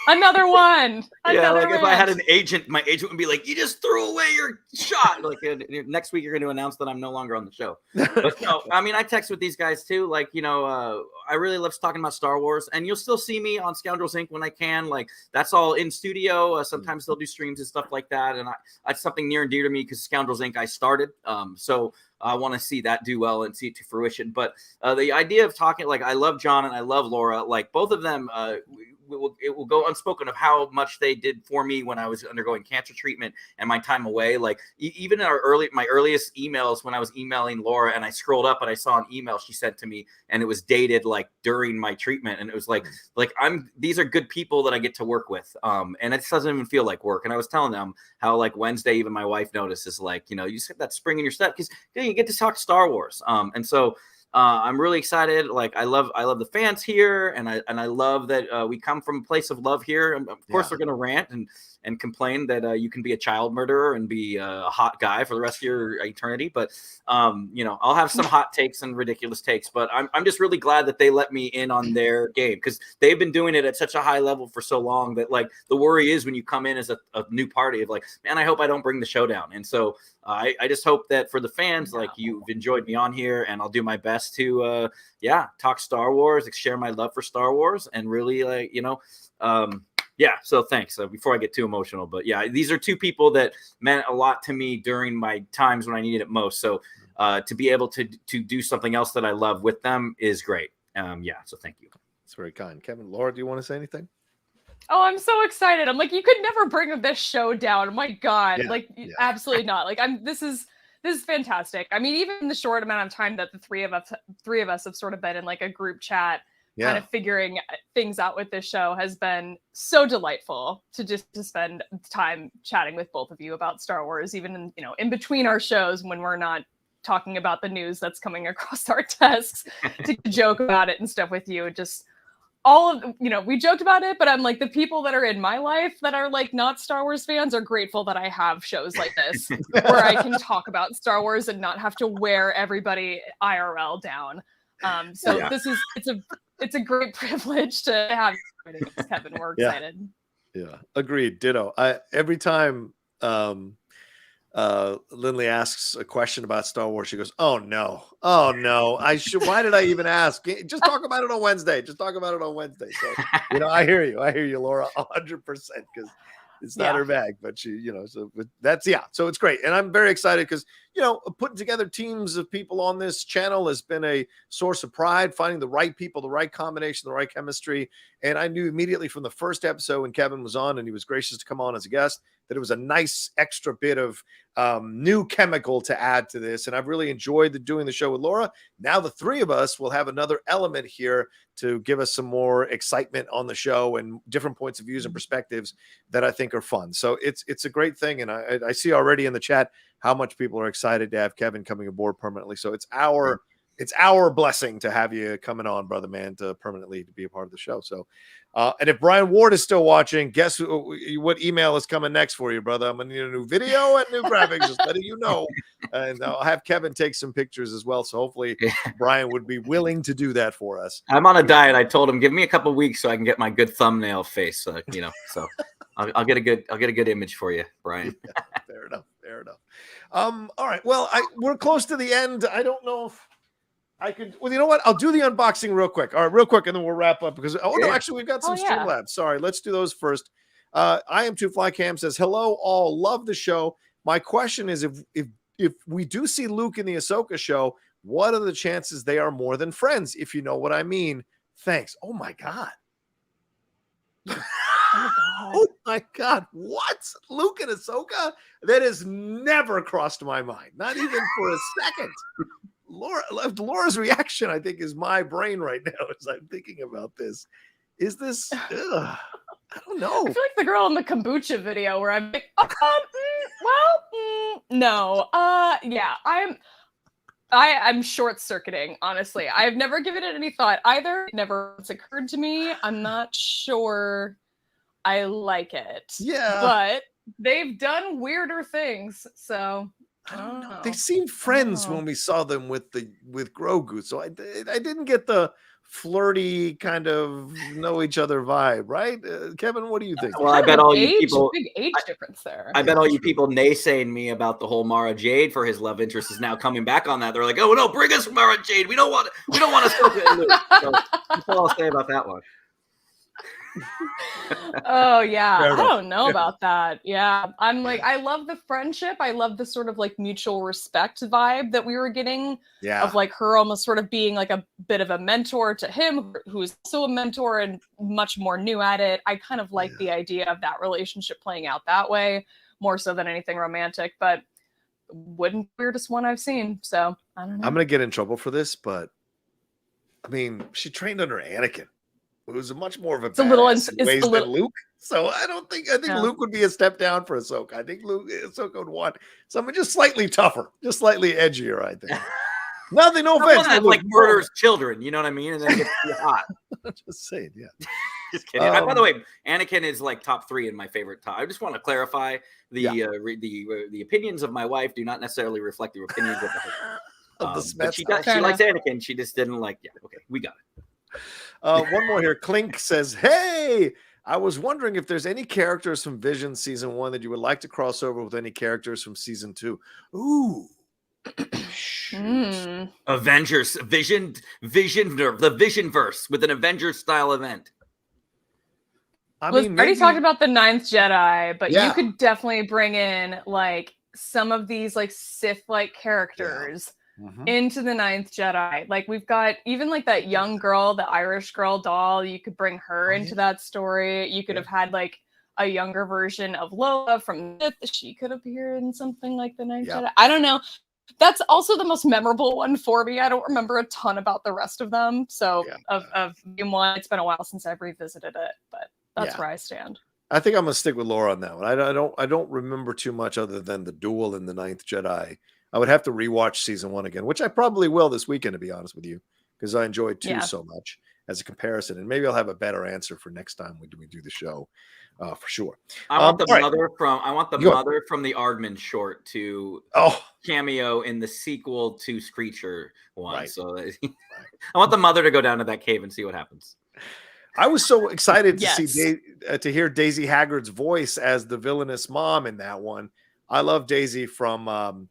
Speaker 2: Another one.
Speaker 3: If I had an agent, my agent would be like, "You just threw away your shot." Like next week, you're going to announce that I'm no longer on the show. But no, I mean, I text with these guys too. Like, I really love talking about Star Wars, and you'll still see me on Scoundrels Inc. when I can. Like, that's all in studio. Sometimes they'll do streams and stuff like that, and that's something near and dear to me because Scoundrels Inc. I started. So I want to see that do well and see it to fruition. But the idea of talking, like, I love John and I love Laura. Like, both of them. it will go unspoken of how much they did for me when I was undergoing cancer treatment and my time away. Like even in my earliest emails when I was emailing Laura, and I scrolled up and I saw an email she sent to me, and it was dated like during my treatment, and it was like these are good people that I get to work with, and it doesn't even feel like work. And I was telling them how like Wednesday, even my wife notices, like, you just get that spring in your step because you get to talk Star Wars, and so. I'm really excited. Like I love the fans here, and I love that we come from a place of love here. And of course, they're going to rant and complain that you can be a child murderer and be a hot guy for the rest of your eternity. But I'll have some hot takes and ridiculous takes. But I'm just really glad that they let me in on their game, because they've been doing it at such a high level for so long that like the worry is when you come in as a new party of like, man, I hope I don't bring the show down. And so I just hope that for the fans, like you've enjoyed me on here, and I'll do my best to talk Star Wars, share my love for Star Wars, and really so thanks before I get too emotional. But yeah, these are two people that meant a lot to me during my times when I needed it most. So to be able to do something else that I love with them is great. So thank you.
Speaker 1: It's very kind. Kevin, Laura, do you want to say anything?
Speaker 2: Oh, I'm so excited. I'm like, you could never bring this show down. My God. Absolutely not. Like this is fantastic. I mean, even in the short amount of time that the three of us have sort of been in like a group chat, kind of figuring things out with this show has been so delightful to spend time chatting with both of you about Star Wars, even in between our shows when we're not talking about the news that's coming across our desks, to joke about it and stuff with you. Just all of, we joked about it, but I'm like, the people that are in my life that are like not Star Wars fans are grateful that I have shows like this where I can talk about Star Wars and not have to wear everybody IRL down. It's a great privilege to have Kevin. We're excited.
Speaker 1: Yeah, agreed. Ditto. Every time Lindley asks a question about Star Wars, she goes, oh no, why did I even ask? Just talk about it on Wednesday. So I hear you, Laura, 100%, because it's not her bag, but she, so that's so it's great. And I'm very excited because putting together teams of people on this channel has been a source of pride, finding the right people, the right combination, the right chemistry. And I knew immediately from the first episode when Kevin was on and he was gracious to come on as a guest that it was a nice extra bit of new chemical to add to this. And I've really enjoyed doing the show with Laura. Now the three of us will have another element here to give us some more excitement on the show and different points of views and perspectives that I think are fun. So it's a great thing. And I see already in the chat how much people are excited to have Kevin coming aboard permanently. So it's our blessing to have you coming on, brother man, to permanently to be a part of the show. So, and if Brian Ward is still watching, guess what email is coming next for you, brother? I'm gonna need a new video and new graphics, just letting you know. And I'll have Kevin take some pictures as well. So hopefully Brian would be willing to do that for us.
Speaker 3: I'm on a diet. I told him, give me a couple weeks so I can get my good thumbnail face. So I'll get a good image for you, Brian.
Speaker 1: Fair enough. All right. Well, we're close to the end. I don't know if I could. Well, you know what? I'll do the unboxing real quick. All right, real quick, and then we'll wrap up because no, actually we've got some Streamlabs. Sorry, let's do those first. I am Two Fly Cam says hello all. Love the show. My question is if we do see Luke in the Ahsoka show, what are the chances they are more than friends? If you know what I mean. Thanks. Oh my God. Oh my God. What? Luke and Ahsoka? That has never crossed my mind. Not even for a second. Laura's reaction, I think, is my brain right now as I'm thinking about this. Is this? I don't know.
Speaker 2: I feel like the girl in the kombucha video where I'm like, no. I'm short circuiting. Honestly, I've never given it any thought either. It never once occurred to me. I'm not sure I like it.
Speaker 1: Yeah,
Speaker 2: but they've done weirder things, so.
Speaker 1: I don't know. They seemed friends when we saw them with Grogu, so I didn't get the flirty kind of know each other vibe, right? Kevin, what do you think?
Speaker 3: Well, I bet all you people,
Speaker 2: big age difference there.
Speaker 3: I bet all you people naysaying me about the whole Mara Jade for his love interest is now coming back on that. They're like, oh no, bring us Mara Jade. We don't want to Ahsoka and Luke. So that's all I'll say about that one.
Speaker 2: Oh yeah,
Speaker 1: Fair
Speaker 2: I
Speaker 1: enough.
Speaker 2: don't know about that. Yeah, I'm like, I love the friendship. I love the sort of like mutual respect vibe that we were getting
Speaker 1: Yeah.
Speaker 2: of like her almost sort of being like a bit of a mentor to him, who's also a mentor and much more new at it. I kind of like the idea of that relationship playing out that way more so than anything romantic, but wouldn't be the weirdest one I've seen. So I don't know.
Speaker 1: I'm gonna get in trouble for this, but I mean, she trained under Anakin, who was much more of a badass in ways than Luke. So I think Luke would be a step down for Ahsoka. I think Ahsoka would want someone just slightly tougher, just slightly edgier, I think. Nothing, no offense.
Speaker 3: That like murders children, you know what I mean? And then gets hot.
Speaker 1: Just saying, yeah.
Speaker 3: Just kidding. By the way, Anakin is like top 3 in my favorite top. I just want to clarify the opinions of my wife do not necessarily reflect the opinions of the Smets. She likes Anakin. She just didn't like. Yeah, okay, we got it.
Speaker 1: One more here. Clink says, "Hey, I was wondering if there's any characters from Vision season 1 that you would like to cross over with any characters from season 2." Ooh.
Speaker 3: Avengers, the Visionverse with an Avengers style event.
Speaker 2: I already talked about the 9th Jedi, but you could definitely bring in like some of these like Sith-like characters into the 9th Jedi. Like we've got even like that young girl, the Irish girl doll. You could bring her into that story. You could have had like a younger version of Lola from Sith. She could appear in something like the 9th Jedi. I don't know. That's also the most memorable one for me. I don't remember a ton about the rest of them. So of one, it's been a while since I've revisited it, but that's where I stand.
Speaker 1: I think I'm gonna stick with Laura on that one. I don't remember too much other than the duel in the 9th Jedi. I would have to rewatch season 1 again, which I probably will this weekend, to be honest with you, because I enjoyed 2 so much as a comparison, and maybe I'll have a better answer for next time we do the show. For sure.
Speaker 3: I want the mother from the Ardman short to cameo in the sequel to Screecher one. Right. So I want the mother to go down to that cave and see what happens.
Speaker 1: I was so excited to hear Daisy Haggard's voice as the villainous mom in that one. I love Daisy from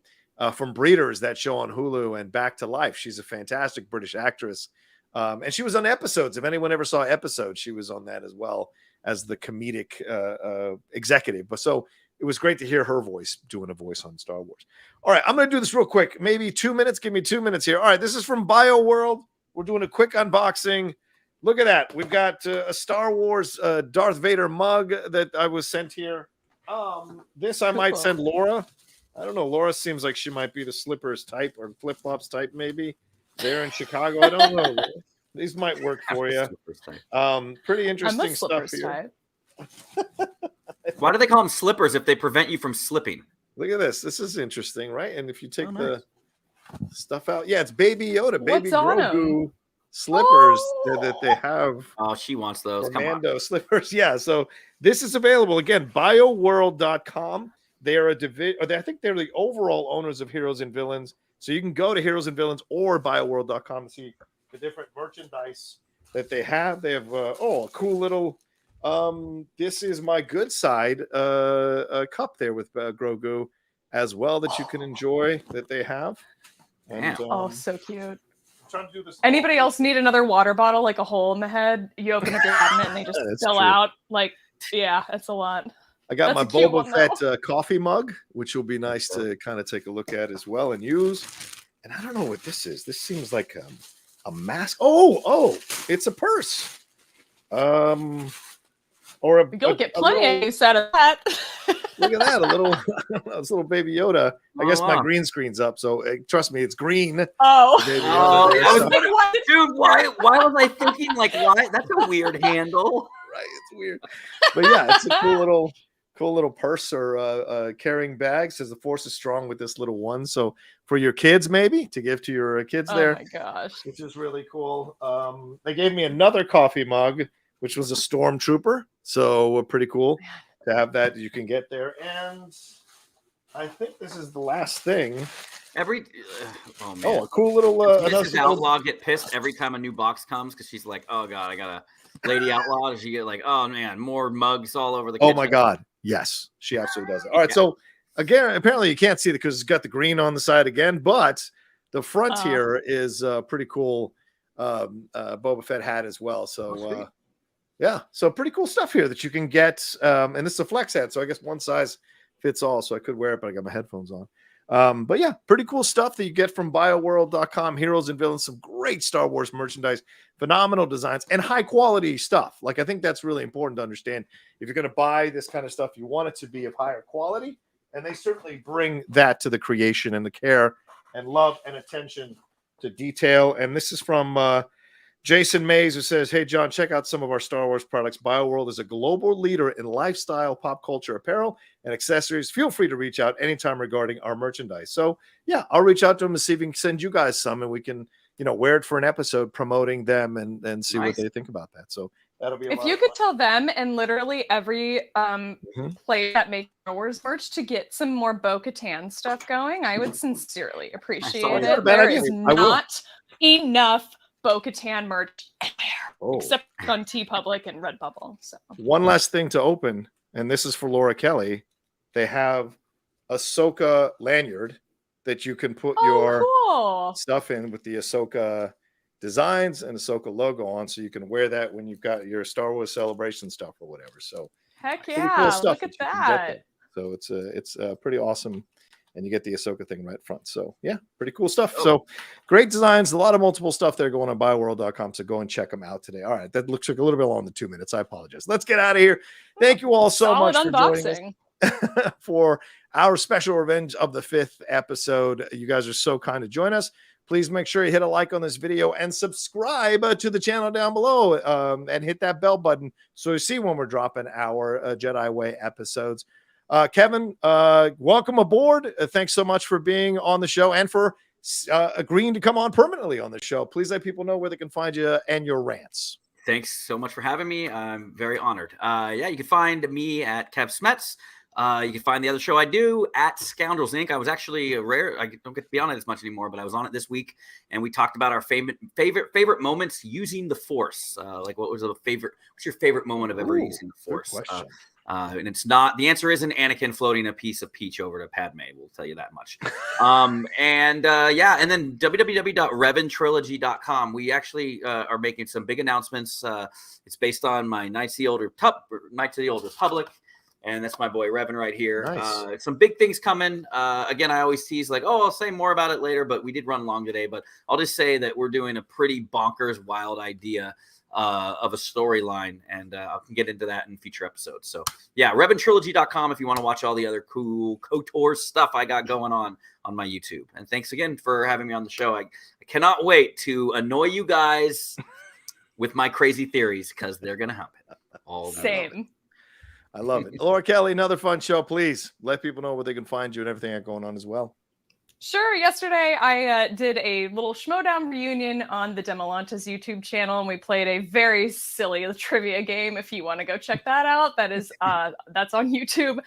Speaker 1: Breeders, that show on Hulu, and Back to Life. She's a fantastic British actress. And she was on Episodes. If anyone ever saw Episodes, she was on that as well as the comedic executive. But so it was great to hear her voice doing a voice on Star Wars. All right, I'm going to do this real quick. Maybe 2 minutes. Give me 2 minutes here. All right, this is from BioWorld. We're doing a quick unboxing. Look at that. We've got a Star Wars Darth Vader mug that I was sent here. This I might send Laura. I don't know. Laura seems like she might be the slippers type or flip-flops type, maybe. They're in Chicago. I don't know. These might work for you. Pretty interesting stuff here.
Speaker 3: Why do they call them slippers if they prevent you from slipping?
Speaker 1: Look at this. This is interesting, right? And if you take the stuff out, it's Baby Yoda, Baby Grogu slippers that they have.
Speaker 3: Oh, she wants those.
Speaker 1: Commando slippers. Yeah. So this is available again. BioWorld.com. They are I think they're the overall owners of Heroes and Villains. So you can go to Heroes and Villains or BioWorld.com to see the different merchandise that they have. They have a cool little this is my good side a cup there with Grogu as well that you can enjoy that they have. And,
Speaker 2: so cute. Anybody else need another water bottle, like a hole in the head? You open up your cabinet and they just fill out. Like, that's a lot.
Speaker 1: I got my Boba Fett coffee mug, which will be nice to kind of take a look at as well and use. And I don't know what this is. This seems like a mask. Oh, it's a purse. You'll
Speaker 2: get plenty of use out of that.
Speaker 1: Look at that, this little Baby Yoda. I guess my green screen's up, so trust me, it's green.
Speaker 3: Dude, why was I thinking like why? That's a weird handle.
Speaker 1: Right, it's weird, but it's a cool little purse or carrying bag. Says the Force is strong with this little one. So for your kids, maybe to give to your kids there.
Speaker 2: Oh my gosh,
Speaker 1: which is really cool. They gave me another coffee mug, which was a Stormtrooper. So pretty cool to have that you can get there. And I think this is the last thing.
Speaker 3: A
Speaker 1: cool little
Speaker 3: Mrs. Outlaw get pissed every time a new box comes because she's like, oh god, I gotta Lady Outlaw. Does she get like, oh man, more mugs all over the kitchen?
Speaker 1: Oh my god, yes, she absolutely does it. All right, so again, apparently you can't see it because it's got the green on the side again, but the front here is pretty cool. Boba Fett hat as well. So Yeah, so pretty cool stuff here that you can get. And this is a flex head, so I guess one size fits all. So I could wear it, but I got my headphones on. But yeah, pretty cool stuff that you get from BioWorld.com. Heroes and villains, some great Star Wars merchandise, phenomenal designs, and high quality stuff. Like, I think that's really important to understand. If you're going to buy this kind of stuff, you want it to be of higher quality, and they certainly bring that to the creation and the care and love and attention to detail. And this is from Jason Mays, who says, "Hey, John, check out some of our Star Wars products. BioWorld is a global leader in lifestyle, pop culture apparel, and accessories. Feel free to reach out anytime regarding our merchandise." So, yeah, I'll reach out to them and see if we can send you guys some, and we can, wear it for an episode promoting them and see what they think about that. So that'll be a
Speaker 2: if you could tell them and literally every place that makes Star Wars merch to get some more Bo-Katan stuff going, I would sincerely appreciate it. There is not enough Bo-Katan merch except on TeePublic and Redbubble. So
Speaker 1: one last thing to open, and this is for Laura Kelly. They have Ahsoka lanyard that you can put your stuff in with the Ahsoka designs and Ahsoka logo on, so you can wear that when you've got your Star Wars celebration stuff or whatever. So
Speaker 2: heck yeah, look at that.
Speaker 1: So it's pretty awesome. And you get the Ahsoka thing right front. So, yeah, pretty cool stuff. So, great designs. A lot of multiple stuff there going on BioWorld.com. So, go and check them out today. All right. That looks like a little bit long, the 2 minutes. I apologize. Let's get out of here. Thank you all so much for joining us for our special Revenge of the Fifth episode. You guys are so kind to join us. Please make sure you hit a like on this video and subscribe to the channel down below and hit that bell button so you see when we're dropping our Jedi Way episodes. Kevin, welcome aboard. Thanks so much for being on the show and for agreeing to come on permanently on the show. Please let people know where they can find you and your rants.
Speaker 3: Thanks so much for having me. I'm very honored. Yeah, you can find me at Kev Smets. You can find the other show I do at Scoundrels Inc. I was actually rare. I don't get to be on it as much anymore, but I was on it this week, and we talked about our favorite moments using the Force. Like, what's your favorite moment of ever using the Force? And it's not, the answer isn't Anakin floating a piece of peach over to Padme. We'll tell you that much. And then www.reventrilogy.com. We actually are making some big announcements. It's based on my Knights of the Old Republic. And that's my boy Revan right here. Nice. Some big things coming. Again, I always tease like, I'll say more about it later, but we did run long today. But I'll just say that we're doing a pretty bonkers, wild idea of a storyline, and I can get into that in future episodes. So yeah, reventrilogy.com if you want to watch all the other cool KOTOR stuff I got going on my YouTube. And thanks again for having me on the show. I cannot wait to annoy you guys with my crazy theories, because they're gonna happen.
Speaker 2: Same.
Speaker 1: I love it. Laura Kelly, another fun show. Please let people know where they can find you and everything going on as well.
Speaker 2: Sure. Yesterday, I did a little Schmodown reunion on the Demolantes YouTube channel, and we played a very silly trivia game. If you want to go check that out, that is that's on YouTube.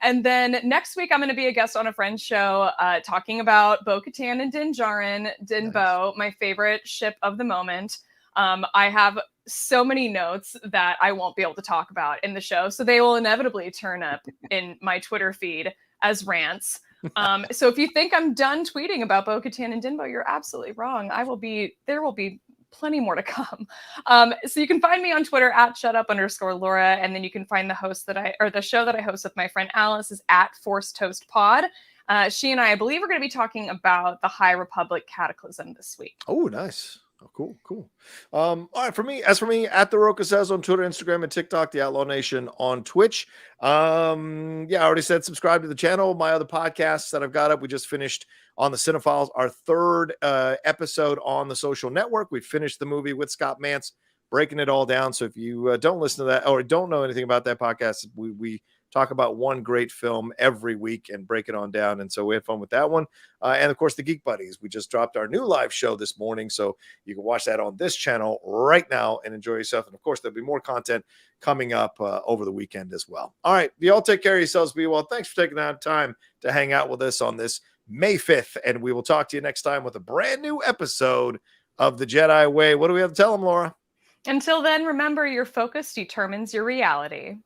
Speaker 2: And then next week, I'm going to be a guest on a friend's show talking about Bo-Katan and Din Djarin, Dinbo, my favorite ship of the moment. I have so many notes that I won't be able to talk about in the show, so they will inevitably turn up in my Twitter feed as rants. So if you think I'm done tweeting about Bo-Katan and Dinbo, you're absolutely wrong. There will be plenty more to come. So you can find me on Twitter at @shutup_Laura, and then you can find the show that I host with my friend Alice is at Force Toast Pod. She and I believe, are going to be talking about the High Republic Cataclysm this week.
Speaker 1: Oh, nice. Oh, cool. All right, for me, at the Rocha Says on Twitter, Instagram, and TikTok, the Outlaw Nation on Twitch. I already said subscribe to the channel. My other podcasts that I've got up, we just finished on the Cinephiles, our third episode on the Social Network. We finished the movie with Scott Mantz, breaking it all down. So if you don't listen to that or don't know anything about that podcast, we talk about one great film every week and break it on down. And so we had fun with that one. And of course, the Geek Buddies. We just dropped our new live show this morning. So you can watch that on this channel right now and enjoy yourself. And of course, there'll be more content coming up over the weekend as well. All right. You all take care of yourselves. Be well. Thanks for taking out time to hang out with us on this May 5th. And we will talk to you next time with a brand new episode of the Jedi Way. What do we have to tell them, Laura?
Speaker 2: Until then, remember, your focus determines your reality.